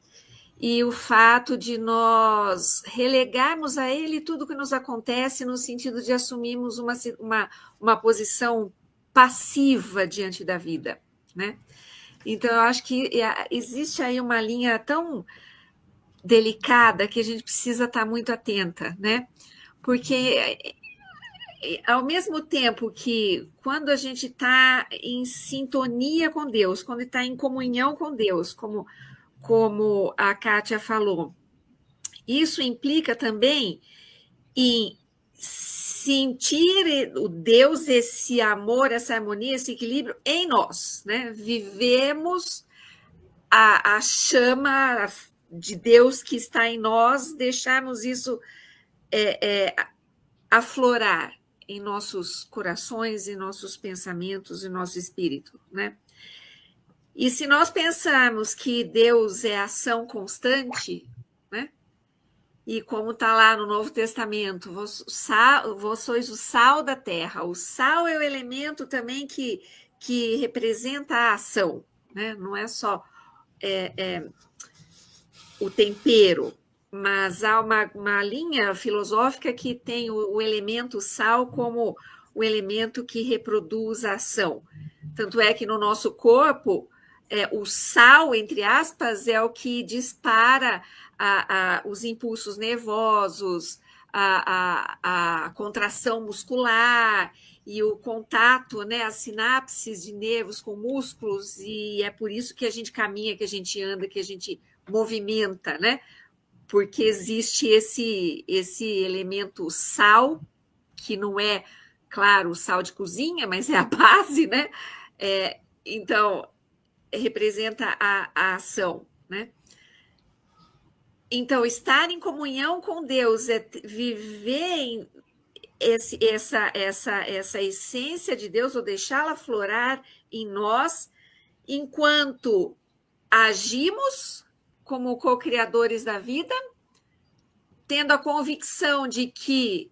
e o fato de nós relegarmos a Ele tudo que nos acontece no sentido de assumirmos uma posição passiva diante da vida, né? Então, eu acho que existe aí uma linha tão delicada que a gente precisa estar muito atenta, né? Porque, ao mesmo tempo que quando a gente está em sintonia com Deus, quando está em comunhão com Deus, como a Kátia falou, isso implica também em sentir o Deus, esse amor, essa harmonia, esse equilíbrio em nós, né? Vivemos a chama de Deus que está em nós, deixarmos isso aflorar em nossos corações, em nossos pensamentos, em nosso espírito, né? E se nós pensarmos que Deus é ação constante, né? E como está lá no Novo Testamento, vós sois o sal da terra. O sal é o elemento também que representa a ação, né? Não é só o tempero, mas há uma linha filosófica que tem o elemento sal como o elemento que reproduz a ação. Tanto é que no nosso corpo, o sal, entre aspas, é o que dispara os impulsos nervosos, a contração muscular e o contato, né, as sinapses de nervos com músculos, e é por isso que a gente caminha, que a gente anda, que a gente movimenta, né? Porque existe esse elemento sal, que não é, claro, o sal de cozinha, mas é a base, né? Então, representa a ação, né? Então, estar em comunhão com Deus é viver essa essência de Deus, ou deixá-la florar em nós, enquanto agimos como co-criadores da vida, tendo a convicção de que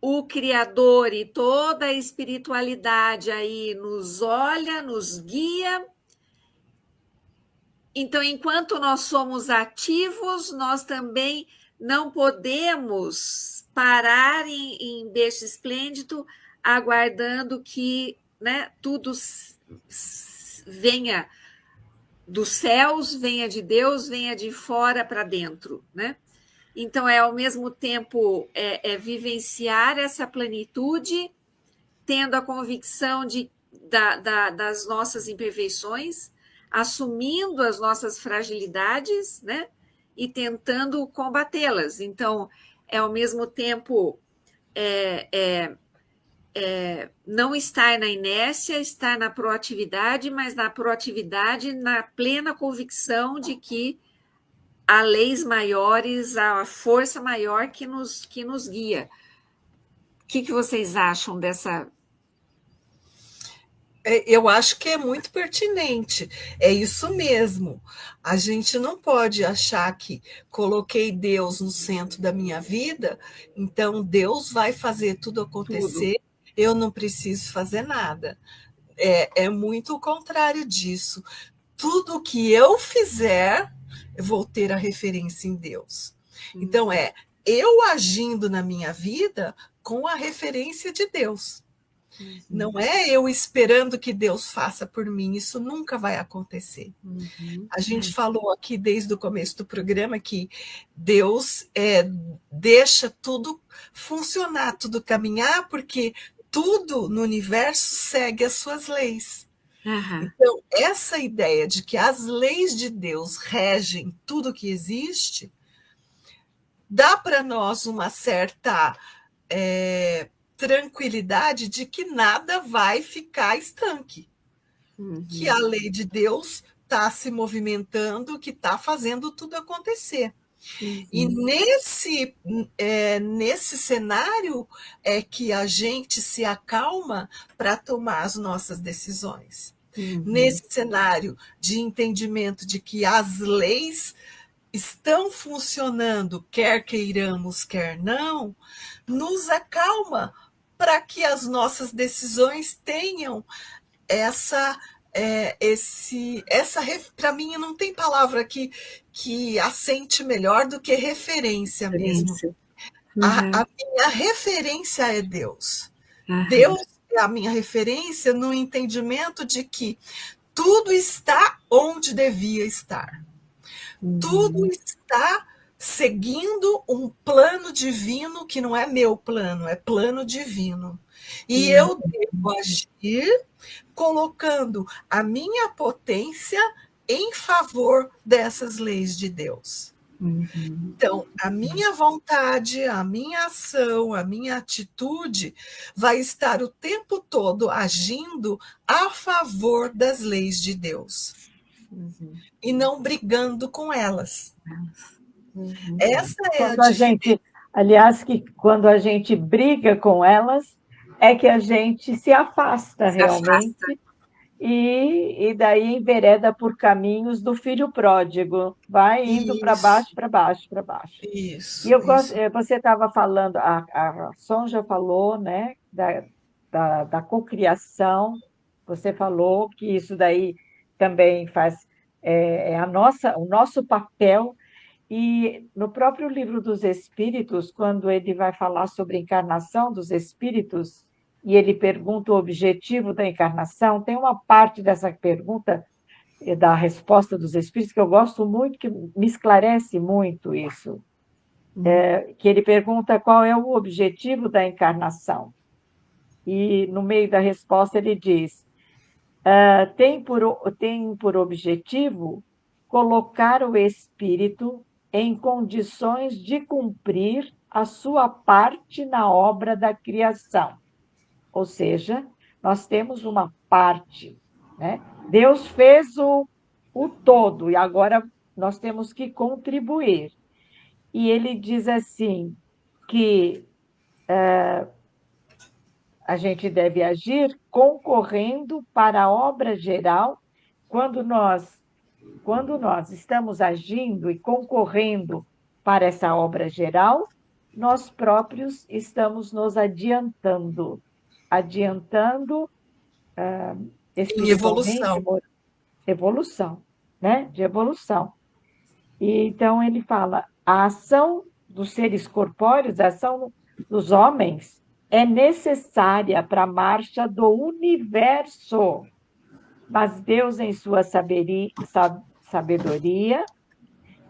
o Criador e toda a espiritualidade aí nos olha, nos guia. Então, enquanto nós somos ativos, nós também não podemos parar em berço esplêndido, aguardando que, né, tudo venha dos céus, venha de Deus, venha de fora para dentro, né? Então, ao mesmo tempo, vivenciar essa plenitude, tendo a convicção das nossas imperfeições, assumindo as nossas fragilidades, né? E tentando combatê-las. Então, ao mesmo tempo, não estar na inércia, estar na proatividade, mas na proatividade, na plena convicção de que há leis maiores, há força maior que nos guia. O que vocês acham dessa?
Eu acho que é muito pertinente, é isso mesmo. A gente não pode achar que coloquei Deus no centro da minha vida, então Deus vai fazer tudo acontecer, eu não preciso fazer nada. É muito o contrário disso. Tudo que eu fizer, eu vou ter a referência em Deus. Então, eu agindo na minha vida com a referência de Deus. Não é eu esperando que Deus faça por mim, isso nunca vai acontecer. A gente falou aqui desde o começo do programa que Deus deixa tudo funcionar, tudo caminhar, porque tudo no universo segue as suas leis. Então, essa ideia de que as leis de Deus regem tudo que existe, dá para nós uma certa tranquilidade de que nada vai ficar estanque, que a lei de Deus está se movimentando, que está fazendo tudo acontecer. E nesse cenário é que a gente se acalma para tomar as nossas decisões. Nesse cenário de entendimento de que as leis estão funcionando, quer queiramos, quer não, nos acalma para que as nossas decisões tenham para mim não tem palavra que assente melhor do que referência mesmo. A minha referência é Deus. Deus é a minha referência no entendimento de que tudo está onde devia estar. Tudo está seguindo um plano divino que não é meu plano, é plano divino. E eu devo agir colocando a minha potência em favor dessas leis de Deus. Então, a minha vontade, a minha ação, a minha atitude vai estar o tempo todo agindo a favor das leis de Deus. E não brigando com elas. Essa é
quando a gente, aliás, que quando a gente briga com elas, é que a gente se afasta realmente. E daí envereda por caminhos do filho pródigo, vai indo para baixo, para baixo, para baixo.
Isso.
Você estava falando, a Sonja falou, né, da cocriação, você falou que isso daí também faz o nosso papel, e no próprio livro dos Espíritos, quando ele vai falar sobre a encarnação dos espíritos, e ele pergunta o objetivo da encarnação, tem uma parte dessa pergunta, da resposta dos espíritos, que eu gosto muito, que me esclarece muito isso, que ele pergunta qual é o objetivo da encarnação. E, no meio da resposta, ele diz, tem por objetivo colocar o espírito em condições de cumprir a sua parte na obra da criação. Ou seja, nós temos uma parte né? Deus fez o todo e agora nós temos que contribuir. E ele diz assim que a gente deve agir concorrendo para a obra geral quando nós estamos agindo e concorrendo para essa obra geral, nós próprios estamos nos adiantando
Em
espiritualmente,
evolução.
evolução, né? De evolução. E então ele fala, a ação dos seres corpóreos, a ação dos homens, é necessária para a marcha do universo. Mas Deus, em sua sabedoria,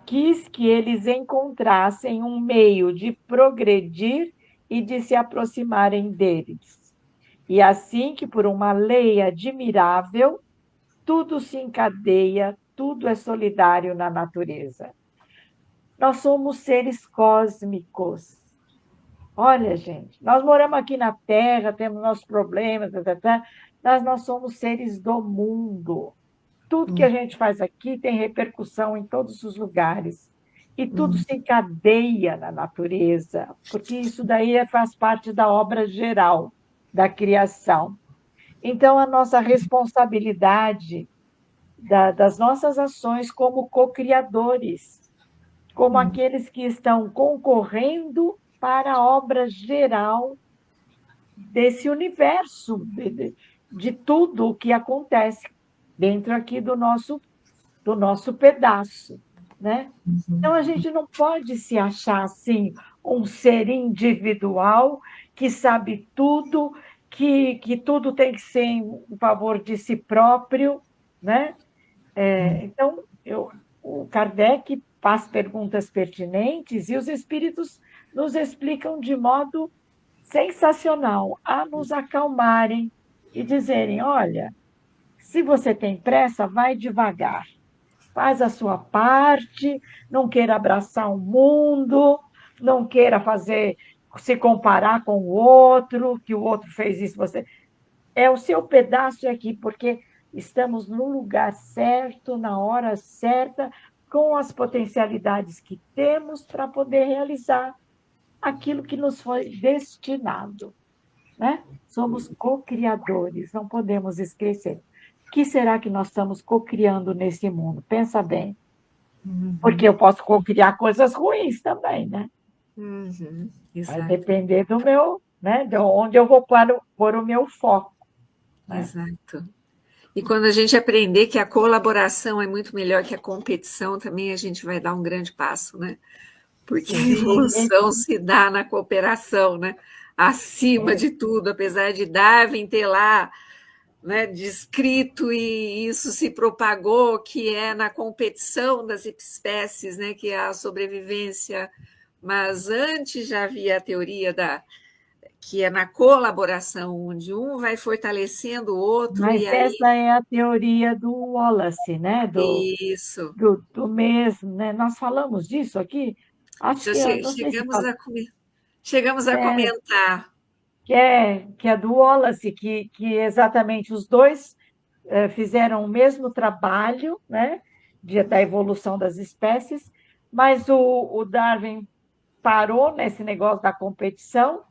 quis que eles encontrassem um meio de progredir e de se aproximarem deles. E assim que, por uma lei admirável, tudo se encadeia, tudo é solidário na natureza. Nós somos seres cósmicos. Olha, gente, nós moramos aqui na Terra, temos nossos problemas, mas nós somos seres do mundo. Tudo que a gente faz aqui tem repercussão em todos os lugares. E tudo se encadeia na natureza, porque isso daí faz parte da obra geral da criação. Então, a nossa responsabilidade das nossas ações como co-criadores, como aqueles que estão concorrendo para a obra geral desse universo, de tudo o que acontece dentro aqui do nosso pedaço, né? Então, a gente não pode se achar assim, um ser individual que sabe tudo, que tudo tem que ser em favor de si próprio, né? Então, o Kardec faz perguntas pertinentes e os espíritos nos explicam de modo sensacional, a nos acalmarem e dizerem, olha, se você tem pressa, vai devagar. Faz a sua parte, não queira abraçar o mundo, não queira se comparar com o outro, que o outro fez isso, você. É o seu pedaço aqui, porque estamos no lugar certo, na hora certa, com as potencialidades que temos para poder realizar aquilo que nos foi destinado, né? Somos co-criadores, não podemos esquecer. O que será que nós estamos co-criando nesse mundo? Pensa bem. Porque eu posso co-criar coisas ruins também, né? Vai depender do meu, né? De onde eu vou pôr o meu foco. Né?
Exato. E quando a gente aprender que a colaboração é muito melhor que a competição, também a gente vai dar um grande passo, né? Porque a evolução se dá na cooperação, né? Acima de tudo, apesar de Darwin ter lá, né, descrito e isso se propagou, que é na competição das espécies, né, que é a sobrevivência, mas antes já havia a teoria que é na colaboração, onde um vai fortalecendo o outro.
Mas essa é a teoria do Wallace, né?
Isso.
Do mesmo, né? Nós falamos disso aqui? Acho que não sei se
chegamos a comentar.
Que é do Wallace, que exatamente os dois fizeram o mesmo trabalho, né? Da evolução das espécies, mas o Darwin parou nesse negócio da competição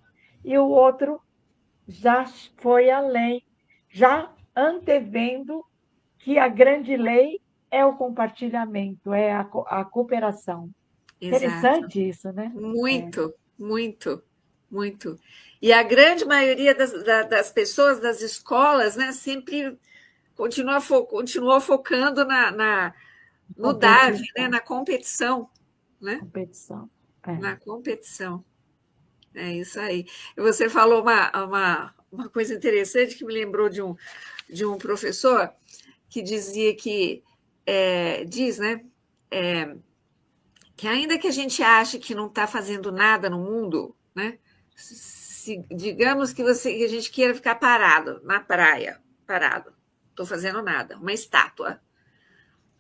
e o outro já foi além, já antevendo que a grande lei é o compartilhamento, é a cooperação.
Exato.
Interessante isso, né?
Muito, muito, muito. E a grande maioria das pessoas, das escolas, né, sempre continuou focando no Darwin, né, na competição. Né?
Competição.
Na competição. É isso aí. E você falou uma coisa interessante que me lembrou de um professor que dizia que né, que ainda que a gente ache que não está fazendo nada no mundo, né, digamos que a gente queira ficar parado na praia, parado, estou fazendo nada, uma estátua.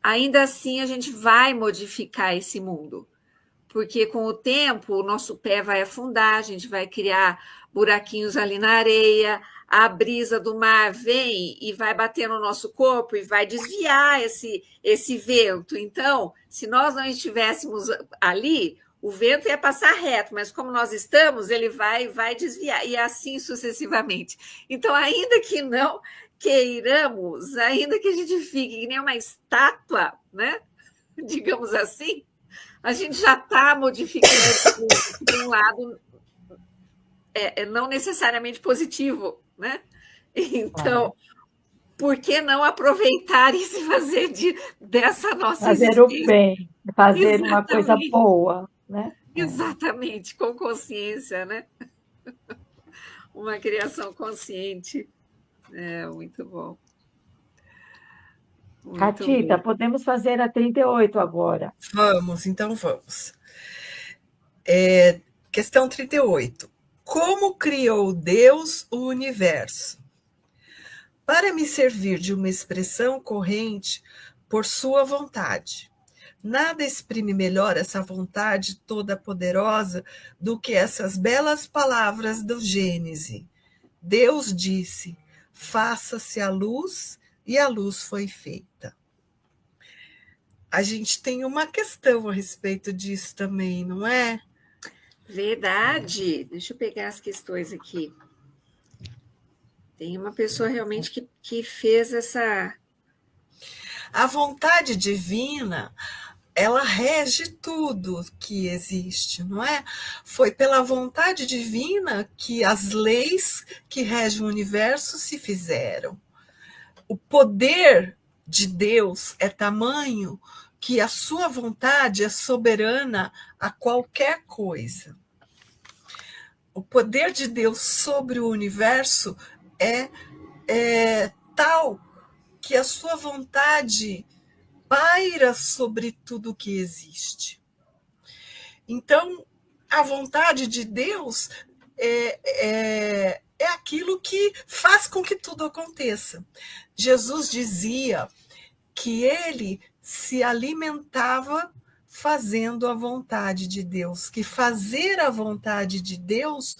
Ainda assim a gente vai modificar esse mundo. Porque com o tempo o nosso pé vai afundar, a gente vai criar buraquinhos ali na areia, a brisa do mar vem e vai bater no nosso corpo e vai desviar esse vento. Então, se nós não estivéssemos ali, o vento ia passar reto, mas como nós estamos, ele vai desviar, e assim sucessivamente. Então, ainda que não queiramos, ainda que a gente fique que nem uma estátua, né? Digamos assim, a gente já está modificando de um lado não necessariamente positivo, né? Então, por que não aproveitar e se fazer dessa nossa
fazer
existência?
o bem, fazer
Exatamente.
uma coisa boa, né?
Exatamente, com consciência, né? Uma criação consciente. Muito bom. Muito
Catita,
bom.
podemos fazer a 38 agora.
Vamos, então vamos. Questão 38. Como criou Deus o universo? Para me servir de uma expressão corrente por sua vontade. Nada exprime melhor essa vontade toda poderosa do que essas belas palavras do Gênese. Deus disse: faça-se a luz, e a luz foi feita. A gente tem uma questão a respeito disso também, não é?
Verdade. Deixa eu pegar as questões aqui. Tem uma pessoa realmente que fez essa...
A vontade divina, ela rege tudo que existe, não é? Foi pela vontade divina que as leis que regem o universo se fizeram. O poder de Deus é tamanho que a sua vontade é soberana a qualquer coisa. O poder de Deus sobre o universo é tal que a sua vontade paira sobre tudo que existe. Então, a vontade de Deus é aquilo que faz com que tudo aconteça. Jesus dizia que ele se alimentava fazendo a vontade de Deus, que fazer a vontade de Deus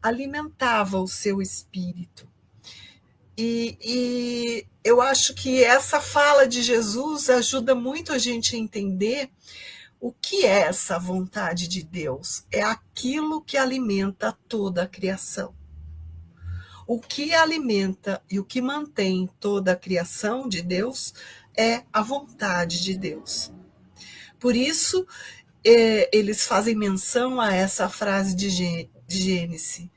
alimentava o seu espírito. E eu acho que essa fala de Jesus ajuda muito a gente a entender o que é essa vontade de Deus. É aquilo que alimenta toda a criação. O que alimenta e o que mantém toda a criação de Deus é a vontade de Deus. Por isso, eles fazem menção a essa frase de Gênesis: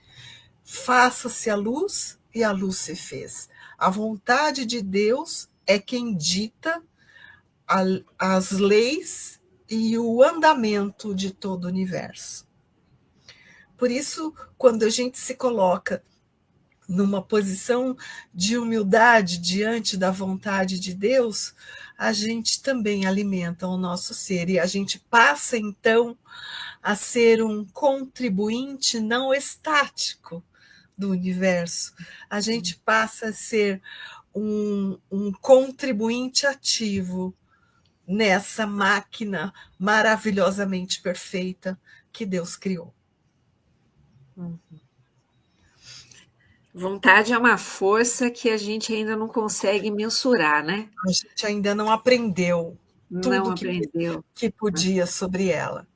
faça-se a luz, e a luz se fez. A vontade de Deus é quem dita as leis e o andamento de todo o universo. Por isso, quando a gente se coloca numa posição de humildade diante da vontade de Deus, a gente também alimenta o nosso ser, e a gente passa, então, a ser um contribuinte não estático do universo. A gente passa a ser um contribuinte ativo nessa máquina maravilhosamente perfeita que Deus criou.
Vontade é uma força que a gente ainda não consegue mensurar, né?
A gente ainda não aprendeu tudo que podia sobre ela.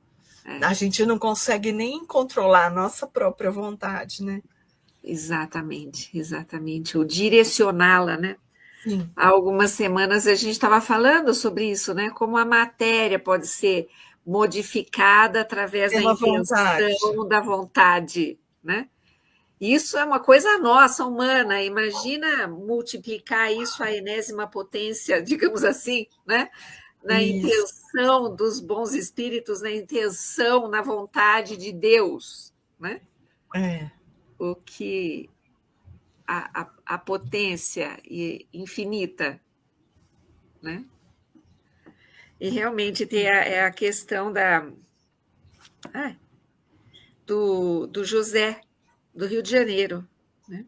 A gente não consegue nem controlar a nossa própria vontade, né?
Exatamente, exatamente. Ou direcioná-la, né?
Sim.
Há algumas semanas a gente estava falando sobre isso, né? Como a matéria pode ser modificada através da intenção, da vontade, né? Isso é uma coisa nossa, humana. Imagina multiplicar isso à enésima potência, digamos assim, né? Na intenção dos bons espíritos, na intenção, na vontade de Deus, né? O que a potência infinita, né? E realmente tem a questão do José, do Rio de Janeiro, né?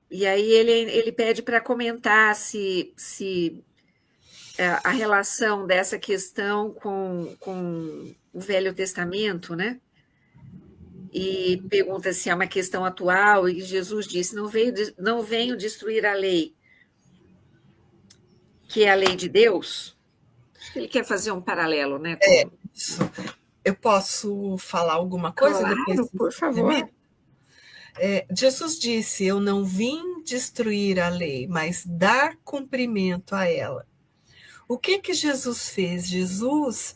E aí ele pede para comentar se a relação dessa questão com o Velho Testamento, né? e pergunta se é uma questão atual, e Jesus disse, não venho destruir a lei, que é a lei de Deus. Acho que ele quer fazer um paralelo, né?
Isso. Eu posso falar alguma coisa
Claro,
depois?
por favor.
Jesus disse, eu não vim destruir a lei, mas dar cumprimento a ela. O que Jesus fez? Jesus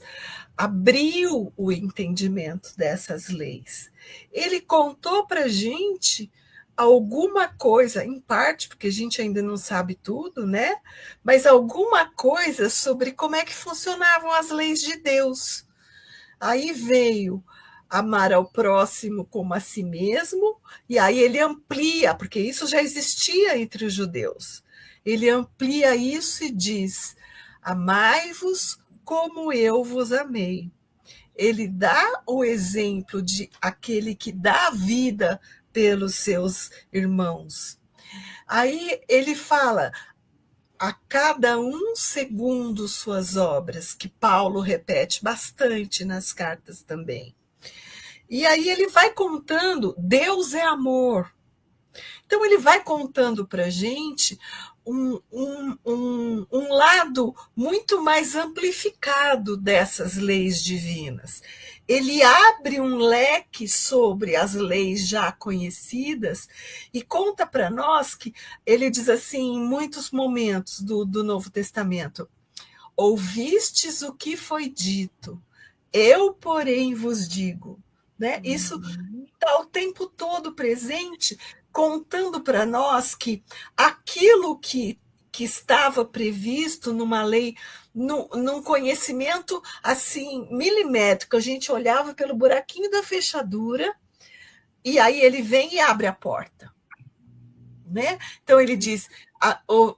abriu o entendimento dessas leis. Ele contou para a gente alguma coisa, em parte, porque a gente ainda não sabe tudo, né? Mas alguma coisa sobre como é que funcionavam as leis de Deus. Aí veio amar ao próximo como a si mesmo, e aí ele amplia, porque isso já existia entre os judeus. Ele amplia isso e diz: amai-vos como eu vos amei. Ele dá o exemplo de aquele que dá a vida pelos seus irmãos. Aí ele fala: a cada um segundo suas obras, que Paulo repete bastante nas cartas também. E aí ele vai contando, Deus é amor. Então ele vai contando para a gente um lado muito mais amplificado dessas leis divinas. Ele abre um leque sobre as leis já conhecidas e conta para nós que ele diz assim, em muitos momentos do Novo Testamento: ouvistes o que foi dito, eu, porém, vos digo. Né? Isso está o tempo todo presente, contando para nós que aquilo que estava previsto numa lei, num conhecimento assim milimétrico, a gente olhava pelo buraquinho da fechadura e aí ele vem e abre a porta. Né? Então ele diz: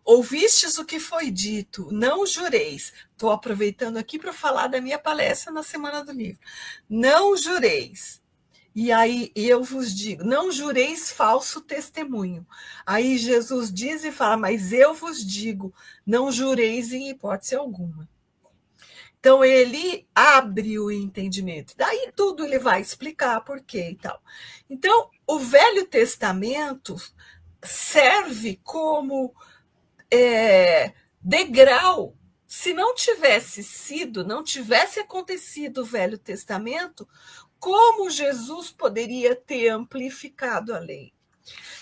ouvistes o que foi dito, não jureis. Estou aproveitando aqui para falar da minha palestra na Semana do Livro. Não jureis. E aí eu vos digo, não jureis falso testemunho. Aí Jesus diz e fala: mas eu vos digo, não jureis em hipótese alguma. Então ele abre o entendimento. Daí tudo ele vai explicar por quê e tal. Então o Velho Testamento serve como degrau. Se não tivesse acontecido o Velho Testamento, como Jesus poderia ter amplificado a lei?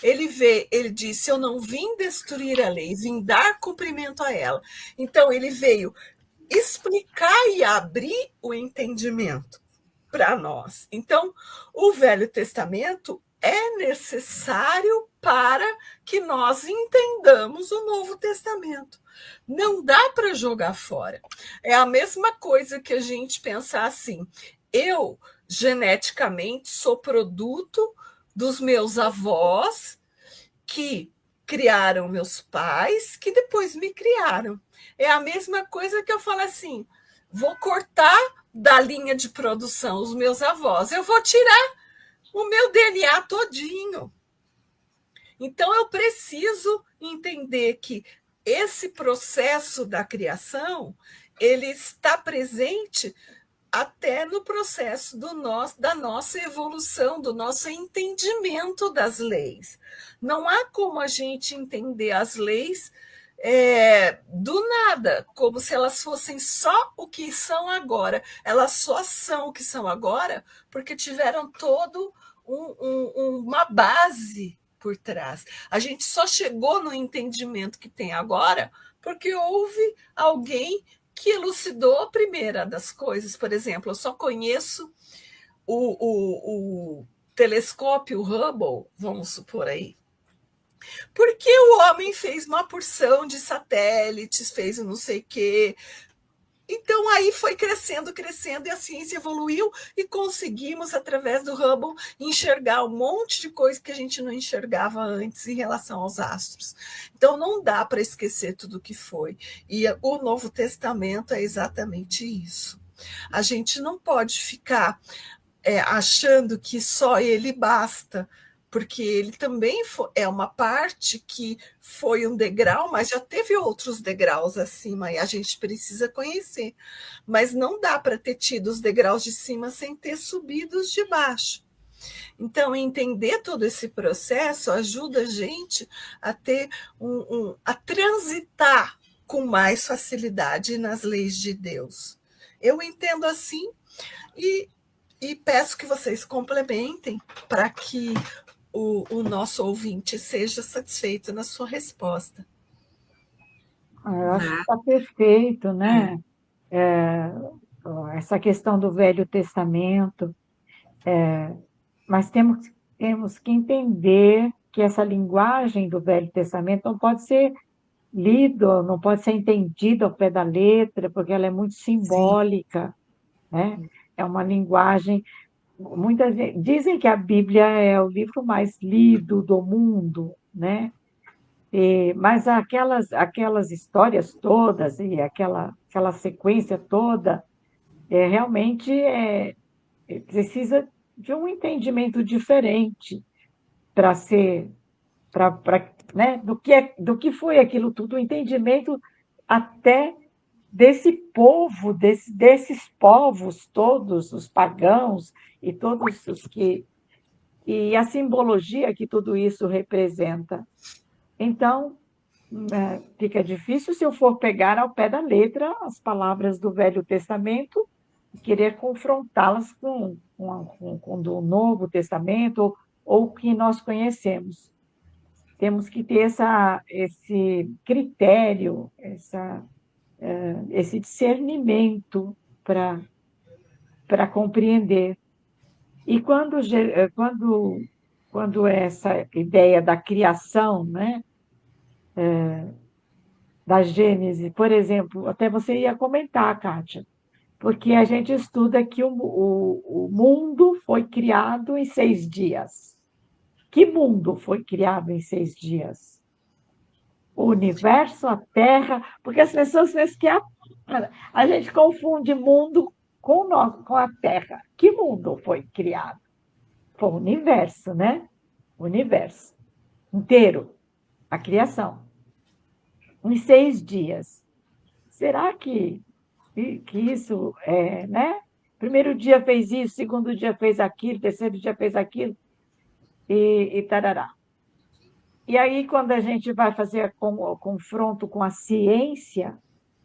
Ele disse: eu não vim destruir a lei, vim dar cumprimento a ela. Então ele veio explicar e abrir o entendimento para nós. Então, o Velho Testamento é necessário para que nós entendamos o Novo Testamento. Não dá para jogar fora. É a mesma coisa que a gente pensar assim: eu geneticamente sou produto dos meus avós que criaram meus pais, que depois me criaram. É a mesma coisa que eu falo assim: vou cortar da linha de produção os meus avós, eu vou tirar o meu DNA todinho. Então eu preciso entender que esse processo da criação, ele está presente até no processo da nossa evolução, do nosso entendimento das leis. Não há como a gente entender as leis do nada, como se elas fossem só o que são agora. Elas só são o que são agora porque tiveram todo uma base por trás. A gente só chegou no entendimento que tem agora porque houve alguém que elucidou a primeira das coisas. Por exemplo, eu só conheço o telescópio Hubble, vamos supor aí, porque o homem fez uma porção de satélites, fez não sei o quê. Então, aí foi crescendo, e a ciência evoluiu e conseguimos, através do Hubble, enxergar um monte de coisa que a gente não enxergava antes em relação aos astros. Então, não dá para esquecer tudo o que foi. E o Novo Testamento é exatamente isso. A gente não pode ficar achando que só ele basta, porque ele também é uma parte que foi um degrau, mas já teve outros degraus acima e a gente precisa conhecer. Mas não dá para ter tido os degraus de cima sem ter subido os de baixo. Então, entender todo esse processo ajuda a gente a ter a transitar com mais facilidade nas leis de Deus. Eu entendo assim e peço que vocês complementem para que o nosso ouvinte seja satisfeito na sua resposta.
Eu acho que está perfeito, né? Essa questão do Velho Testamento, mas temos que entender que essa linguagem do Velho Testamento não pode ser lido, não pode ser entendido ao pé da letra, porque ela é muito simbólica, né? É uma linguagem. Muitas dizem que a Bíblia é o livro mais lido do mundo, né? Mas aquelas histórias todas e aquela sequência toda realmente precisa de um entendimento diferente para ser, né, do que foi aquilo tudo, o entendimento até desse povo, desses povos todos, os pagãos e todos os que e a simbologia que tudo isso representa. Então, fica difícil se eu for pegar ao pé da letra as palavras do Velho Testamento e querer confrontá-las com do Novo Testamento ou o que nós conhecemos. Temos que ter esse critério, esse discernimento para compreender. E quando essa ideia da criação, né, da Gênese, por exemplo, até você ia comentar, Kátia, porque a gente estuda que o mundo foi criado em 6 dias. Que mundo foi criado em 6 dias? O universo, a Terra, porque as pessoas pensam que a gente confunde mundo com a Terra. Que mundo foi criado? Foi o universo, né? O universo inteiro, a criação, em 6 dias. Será que isso é, né? Primeiro dia fez isso, segundo dia fez aquilo, terceiro dia fez aquilo, e tarará. E aí, quando a gente vai fazer o confronto com a ciência,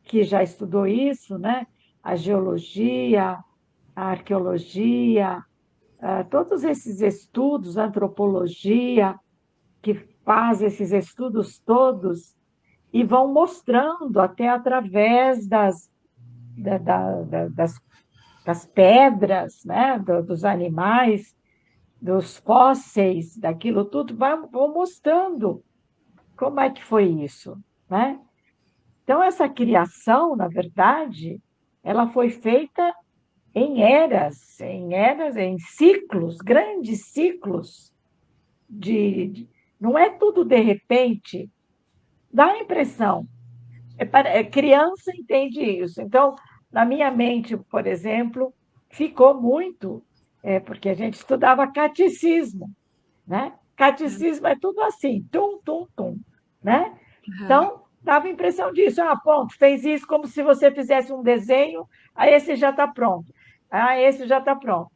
que já estudou isso, né? A geologia, a arqueologia, todos esses estudos, a antropologia, que faz esses estudos todos, e vão mostrando até através das pedras, né? Dos animais, dos fósseis, daquilo tudo, vão mostrando como é que foi isso, né? Então, essa criação, na verdade, ela foi feita em eras, em ciclos, grandes ciclos não é tudo de repente, dá a impressão. Criança entende isso. Então, na minha mente, por exemplo, ficou muito, porque a gente estudava catecismo, né? Catecismo é tudo assim, tum, tum, tum, né? Então, dava a impressão disso. Ponto, fez isso como se você fizesse um desenho, aí esse já está pronto. Esse já está pronto.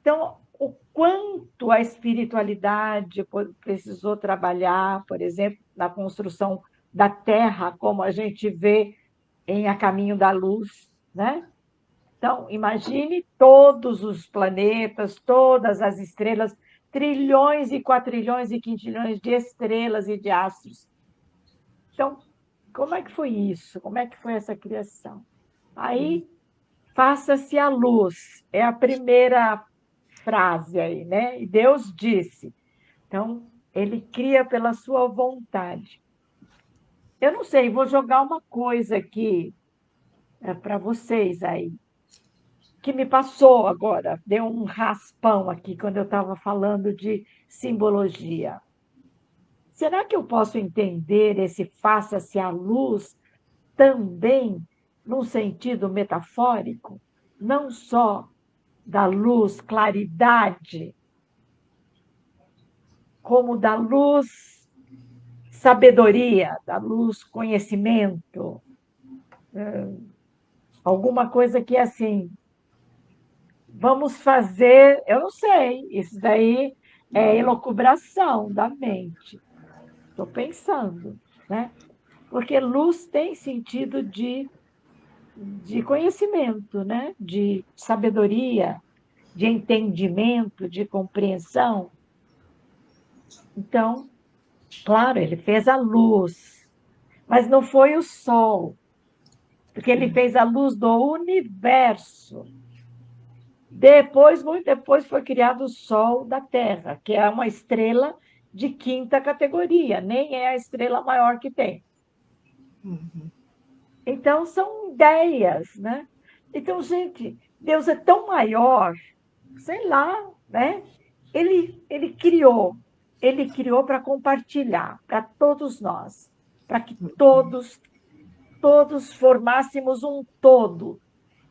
Então, o quanto a espiritualidade precisou trabalhar, por exemplo, na construção da Terra, como a gente vê em A Caminho da Luz, né? Então, imagine todos os planetas, todas as estrelas, trilhões e quatrilhões e quintilhões de estrelas e de astros. Então, como é que foi isso? Como é que foi essa criação? Aí, faça-se a luz. É a primeira frase aí, né? E Deus disse. Então, ele cria pela sua vontade. Eu não sei, vou jogar uma coisa aqui para vocês aí, que me passou agora, deu um raspão aqui quando eu estava falando de simbologia. Será que eu posso entender esse faça-se a luz também num sentido metafórico? Não só da luz, claridade, como da luz, sabedoria, da luz, conhecimento. Alguma coisa que, assim, vamos fazer, eu não sei, isso daí é elucubração da mente. Estou pensando, né? Porque luz tem sentido de conhecimento, né? De sabedoria, de entendimento, de compreensão. Então, claro, ele fez a luz, mas não foi o sol, porque ele fez a luz do universo. Depois, muito depois, foi criado o Sol da Terra, que é uma estrela de quinta categoria, nem é a estrela maior que tem. Então, são ideias, né? Então, gente, Deus é tão maior, sei lá, né? Ele criou para compartilhar, para todos nós, para que todos formássemos um todo.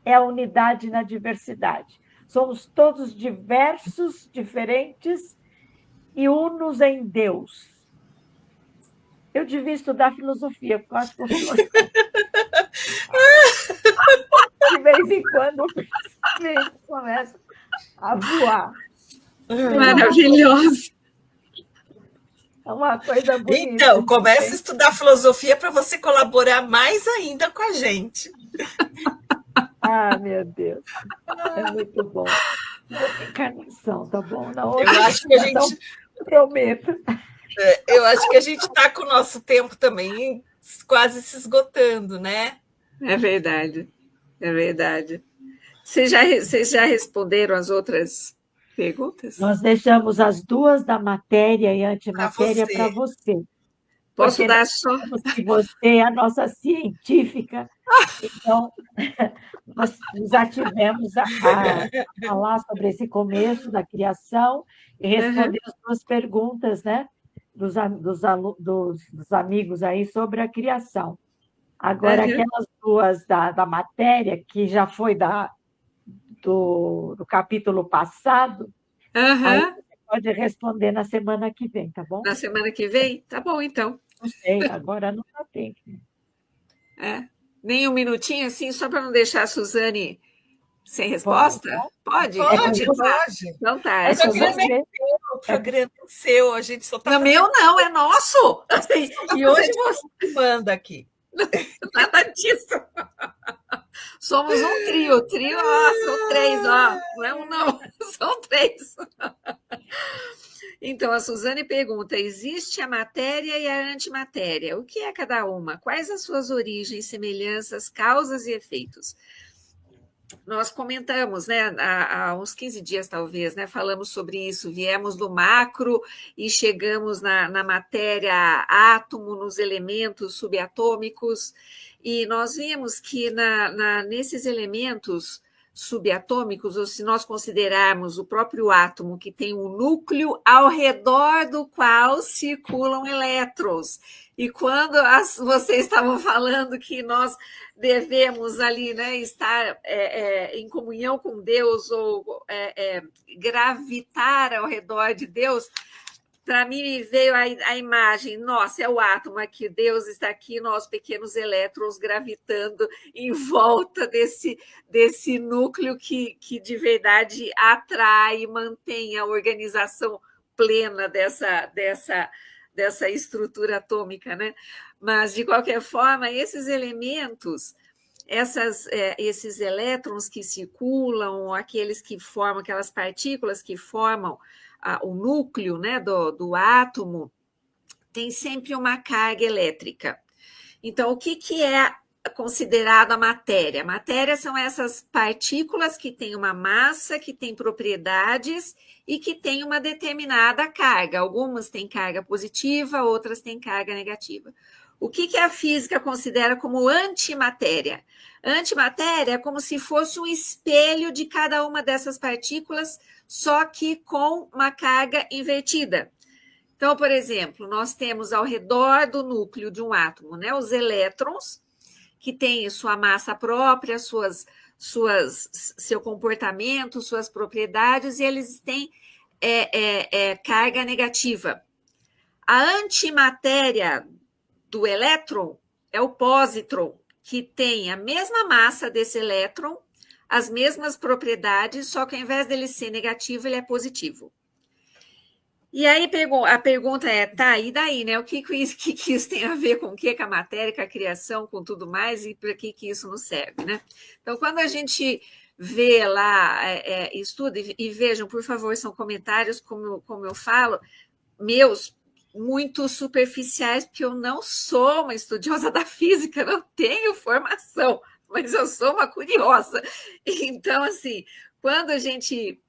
É a unidade na diversidade. Somos todos diversos, diferentes e unos em Deus. Eu devia estudar filosofia, porque eu acho que eu de vez em quando o pensamento começa a voar.
Maravilhoso.
É uma coisa bonita.
Então, comece a estudar filosofia para você colaborar mais ainda com a gente.
Ah, meu Deus. É muito bom. Outra encarnação, tá bom? Na outra
Eu acho que a gente
prometo.
Eu acho que a gente está com o nosso tempo também quase se esgotando, né?
É verdade, é verdade. Vocês já responderam as outras perguntas?
Nós deixamos as duas da matéria e antimatéria para você.
Posso
Porque
dar só?
que você é a nossa científica, então nós já tivemos a falar sobre esse começo da criação e responder as duas perguntas, né, dos amigos aí sobre a criação. Agora, aquelas duas da matéria, que já foi do capítulo passado, aí você pode responder na semana que vem, tá bom?
Na semana que vem? Tá bom, então.
Não sei, agora não dá tempo.
Nem um minutinho, assim, só para não deixar a Suzane sem resposta? Pode?
Pode.
Então tá.
Mas o programa é seu, a gente só está
fazendo... meu não, é nosso!
E hoje você manda aqui.
Nada disso. Somos um trio, são 3, ó. Não é um, não, são 3. Então, a Suzane pergunta: existe a matéria e a antimatéria? O que é cada uma? Quais as suas origens, semelhanças, causas e efeitos? Nós comentamos, né, há uns 15 dias, talvez, né, falamos sobre isso, viemos do macro e chegamos na matéria átomo, nos elementos subatômicos, e nós vimos que nesses elementos subatômicos, ou se nós considerarmos o próprio átomo, que tem um núcleo ao redor do qual circulam elétrons. E quando vocês estavam falando que nós devemos ali, né, estar em comunhão com Deus ou gravitar ao redor de Deus, para mim me veio a imagem, nossa, é o átomo aqui, Deus está aqui, nós pequenos elétrons gravitando em volta desse núcleo que de verdade atrai e mantém a organização plena dessa estrutura atômica, né? Mas, de qualquer forma, esses elementos, esses elétrons que circulam, aqueles que formam, aquelas partículas que formam o núcleo, né, do átomo, tem sempre uma carga elétrica. Então, o que é considerado a matéria? A matéria são essas partículas que têm uma massa, que têm propriedades e que têm uma determinada carga. Algumas têm carga positiva, outras têm carga negativa. O que a física considera como antimatéria? Antimatéria é como se fosse um espelho de cada uma dessas partículas, só que com uma carga invertida. Então, por exemplo, nós temos ao redor do núcleo de um átomo, né, os elétrons, que têm sua massa própria, seu comportamento, suas propriedades, e eles têm carga negativa. A antimatéria do elétron é o pósitron, que tem a mesma massa desse elétron, as mesmas propriedades, só que ao invés dele ser negativo, ele é positivo. E aí a pergunta é, tá, e daí, né? O que isso tem a ver com o que? Com a matéria, com a criação, com tudo mais, e para que isso nos serve, né? Então, quando a gente vê lá, estuda, e vejam, por favor, são comentários, como eu falo, meus, muito superficiais, porque eu não sou uma estudiosa da física, não tenho formação, mas eu sou uma curiosa. Então, assim, quando a gente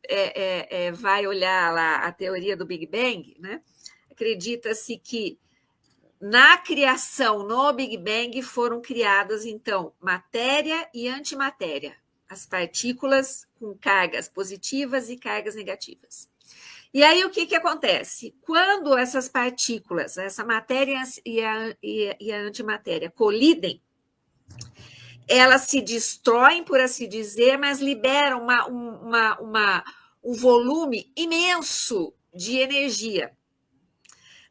vai olhar lá a teoria do Big Bang, né, acredita-se que na criação, no Big Bang, foram criadas, então, matéria e antimatéria, as partículas com cargas positivas e cargas negativas. E aí, o que acontece? Quando essas partículas, essa matéria e a antimatéria colidem, elas se destroem, por assim dizer, mas liberam um volume imenso de energia.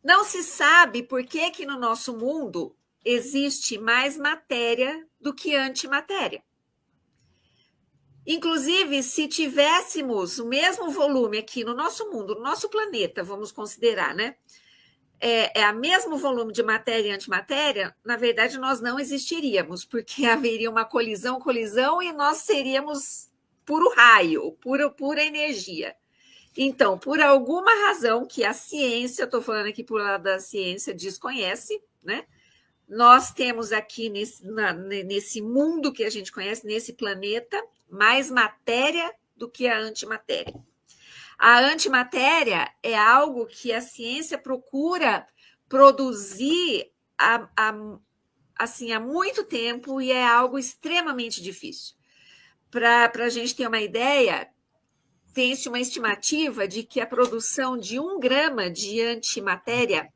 Não se sabe por que no nosso mundo existe mais matéria do que antimatéria. Inclusive, se tivéssemos o mesmo volume aqui no nosso mundo, no nosso planeta, vamos considerar, né? É o mesmo volume de matéria e antimatéria, na verdade, nós não existiríamos, porque haveria uma colisão, e nós seríamos puro raio, pura energia. Então, por alguma razão que a ciência, estou falando aqui por lado da ciência, desconhece, né? Nós temos aqui nesse mundo que a gente conhece, nesse planeta, mais matéria do que a antimatéria. A antimatéria é algo que a ciência procura produzir assim, há muito tempo e é algo extremamente difícil. Para a gente ter uma ideia, tem-se uma estimativa de que a produção de 1 grama de antimatéria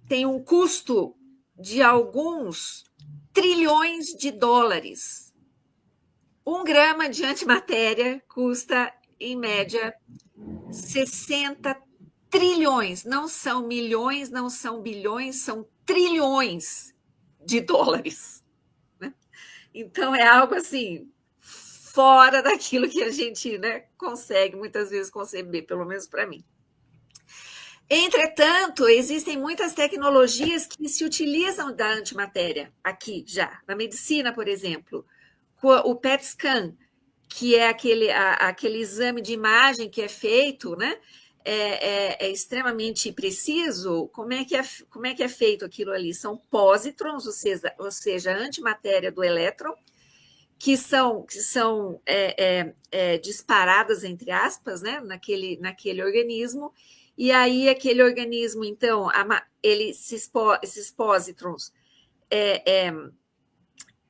tem um custo de alguns trilhões de dólares. 1 grama de antimatéria custa, em média, 60 trilhões. Não são milhões, não são bilhões, são trilhões de dólares. Né? Então, é algo assim, fora daquilo que a gente, né, consegue muitas vezes conceber, pelo menos para mim. Entretanto, existem muitas tecnologias que se utilizam da antimatéria aqui já. Na medicina, por exemplo, o PET scan, que é aquele exame de imagem que é feito, né? É extremamente preciso. Como é que é feito aquilo ali? São pósitrons, ou seja, a antimatéria do elétron, que são disparadas, entre aspas, né? naquele organismo. E aí, aquele organismo, então, esses pósitrons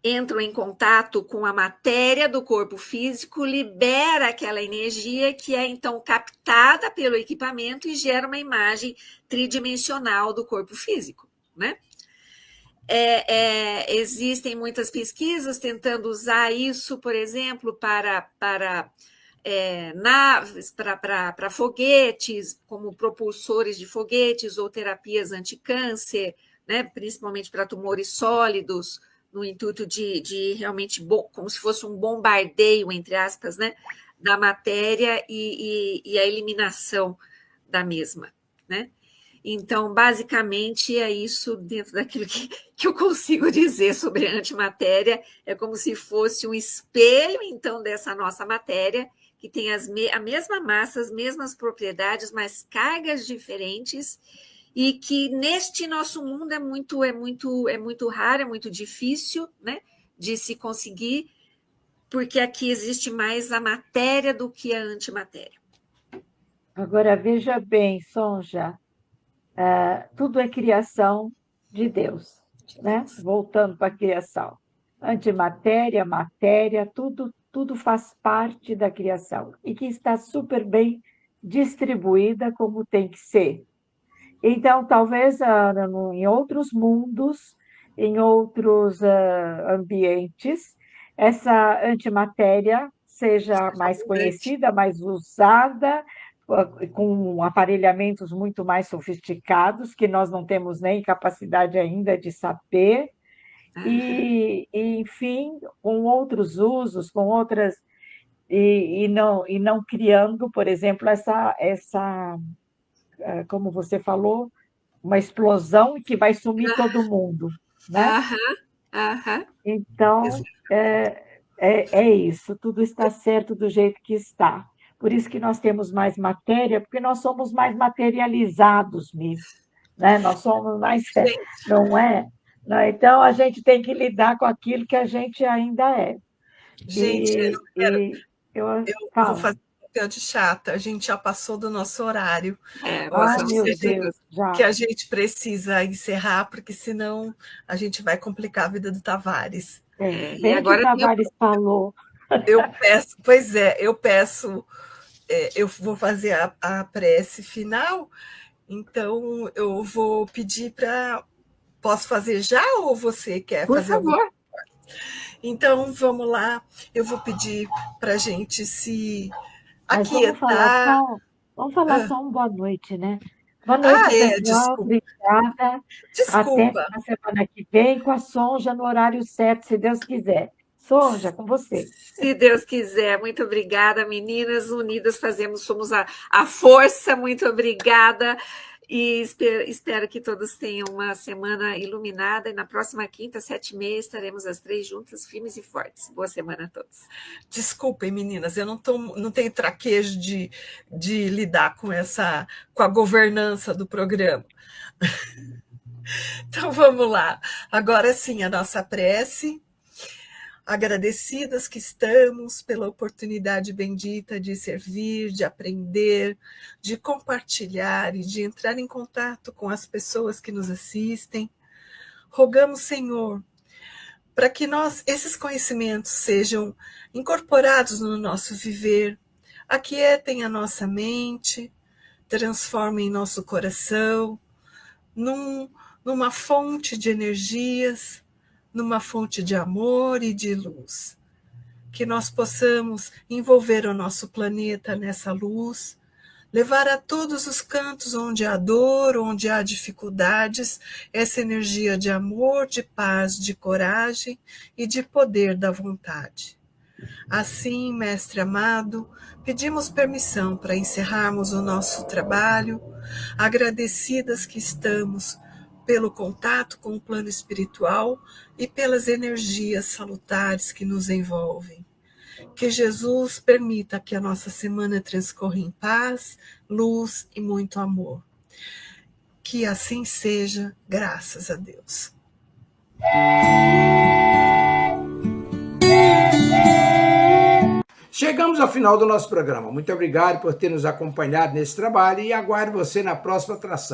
entram em contato com a matéria do corpo físico, libera aquela energia que é, então, captada pelo equipamento e gera uma imagem tridimensional do corpo físico, né? Existem muitas pesquisas tentando usar isso, por exemplo, para naves, para foguetes, como propulsores de foguetes ou terapias anticâncer, né, principalmente para tumores sólidos, no intuito de realmente, como se fosse um bombardeio, entre aspas, né, da matéria e a eliminação da mesma, né? Então, basicamente, é isso dentro daquilo que eu consigo dizer sobre a antimatéria. É como se fosse um espelho, então, dessa nossa matéria, que tem a mesma massa, as mesmas propriedades, mas cargas diferentes, e que neste nosso mundo é muito raro, é muito difícil, né, de se conseguir, porque aqui existe mais a matéria do que a antimatéria.
Agora, veja bem, Sonja, tudo é criação de Deus, né? Voltando para a criação. Antimatéria, matéria, tudo faz parte da criação e que está super bem distribuída como tem que ser. Então, talvez em outros mundos, em outros ambientes, essa antimatéria seja mais conhecida, mais usada, com aparelhamentos muito mais sofisticados, que nós não temos nem capacidade ainda de saber, e enfim, com outros usos, com outras e não criando, por exemplo, como você falou, uma explosão que vai sumir todo mundo, né?
Aham, aham.
Então, é isso, tudo está certo do jeito que está. Por isso que nós temos mais matéria, porque nós somos mais materializados mesmo, né? Nós somos mais,
Gente,
não é? Então, a gente tem que lidar com aquilo que a gente ainda é.
gente,
E eu
eu vou
falo,
fazer um papel de chata. A gente já passou do nosso horário.
Mas
ai
Posso
com
meu
dizer
Deus,
certeza.
que
já.
a gente precisa encerrar, porque senão a gente vai complicar a vida do Tavares.
E
Bem que o
agora eu tenho.
Tavares falou,
Eu peço, eu vou fazer a prece final, então eu vou pedir para. Posso fazer já ou você quer
Por
fazer alguma?
favor.
Então vamos lá, eu vou pedir para a gente se
mas
aquietar.
vamos falar só um boa noite, né? Boa
Ah,
noite, pessoal.
desculpa,
Obrigada. Até
desculpa.
na semana que vem com a Sonja no horário certo, se Deus quiser. Sonja, com você.
Se Deus quiser, muito obrigada, meninas unidas somos a força, muito obrigada. E espero que todos tenham uma semana iluminada. E na próxima quinta, 7h30, estaremos as 3 juntas, firmes e fortes. Boa semana a todos.
Desculpem, meninas, eu não tenho traquejo de lidar com a governança do programa. Então vamos lá. Agora sim, a nossa prece. Agradecidas que estamos pela oportunidade bendita de servir, de aprender, de compartilhar e de entrar em contato com as pessoas que nos assistem. Rogamos, Senhor, para que esses conhecimentos sejam incorporados no nosso viver, aquietem a nossa mente, transformem nosso coração numa fonte de energias, numa fonte de amor e de luz. Que nós possamos envolver o nosso planeta nessa luz, levar a todos os cantos onde há dor, onde há dificuldades, essa energia de amor, de paz, de coragem e de poder da vontade. Assim, Mestre amado, pedimos permissão para encerrarmos o nosso trabalho, agradecidas que estamos pelo contato com o plano espiritual e pelas energias salutares que nos envolvem. Que Jesus permita que a nossa semana transcorra em paz, luz e muito amor. Que assim seja, graças a Deus.
Chegamos ao final do nosso programa. Muito obrigado por ter nos acompanhado nesse trabalho e aguardo você na próxima atração.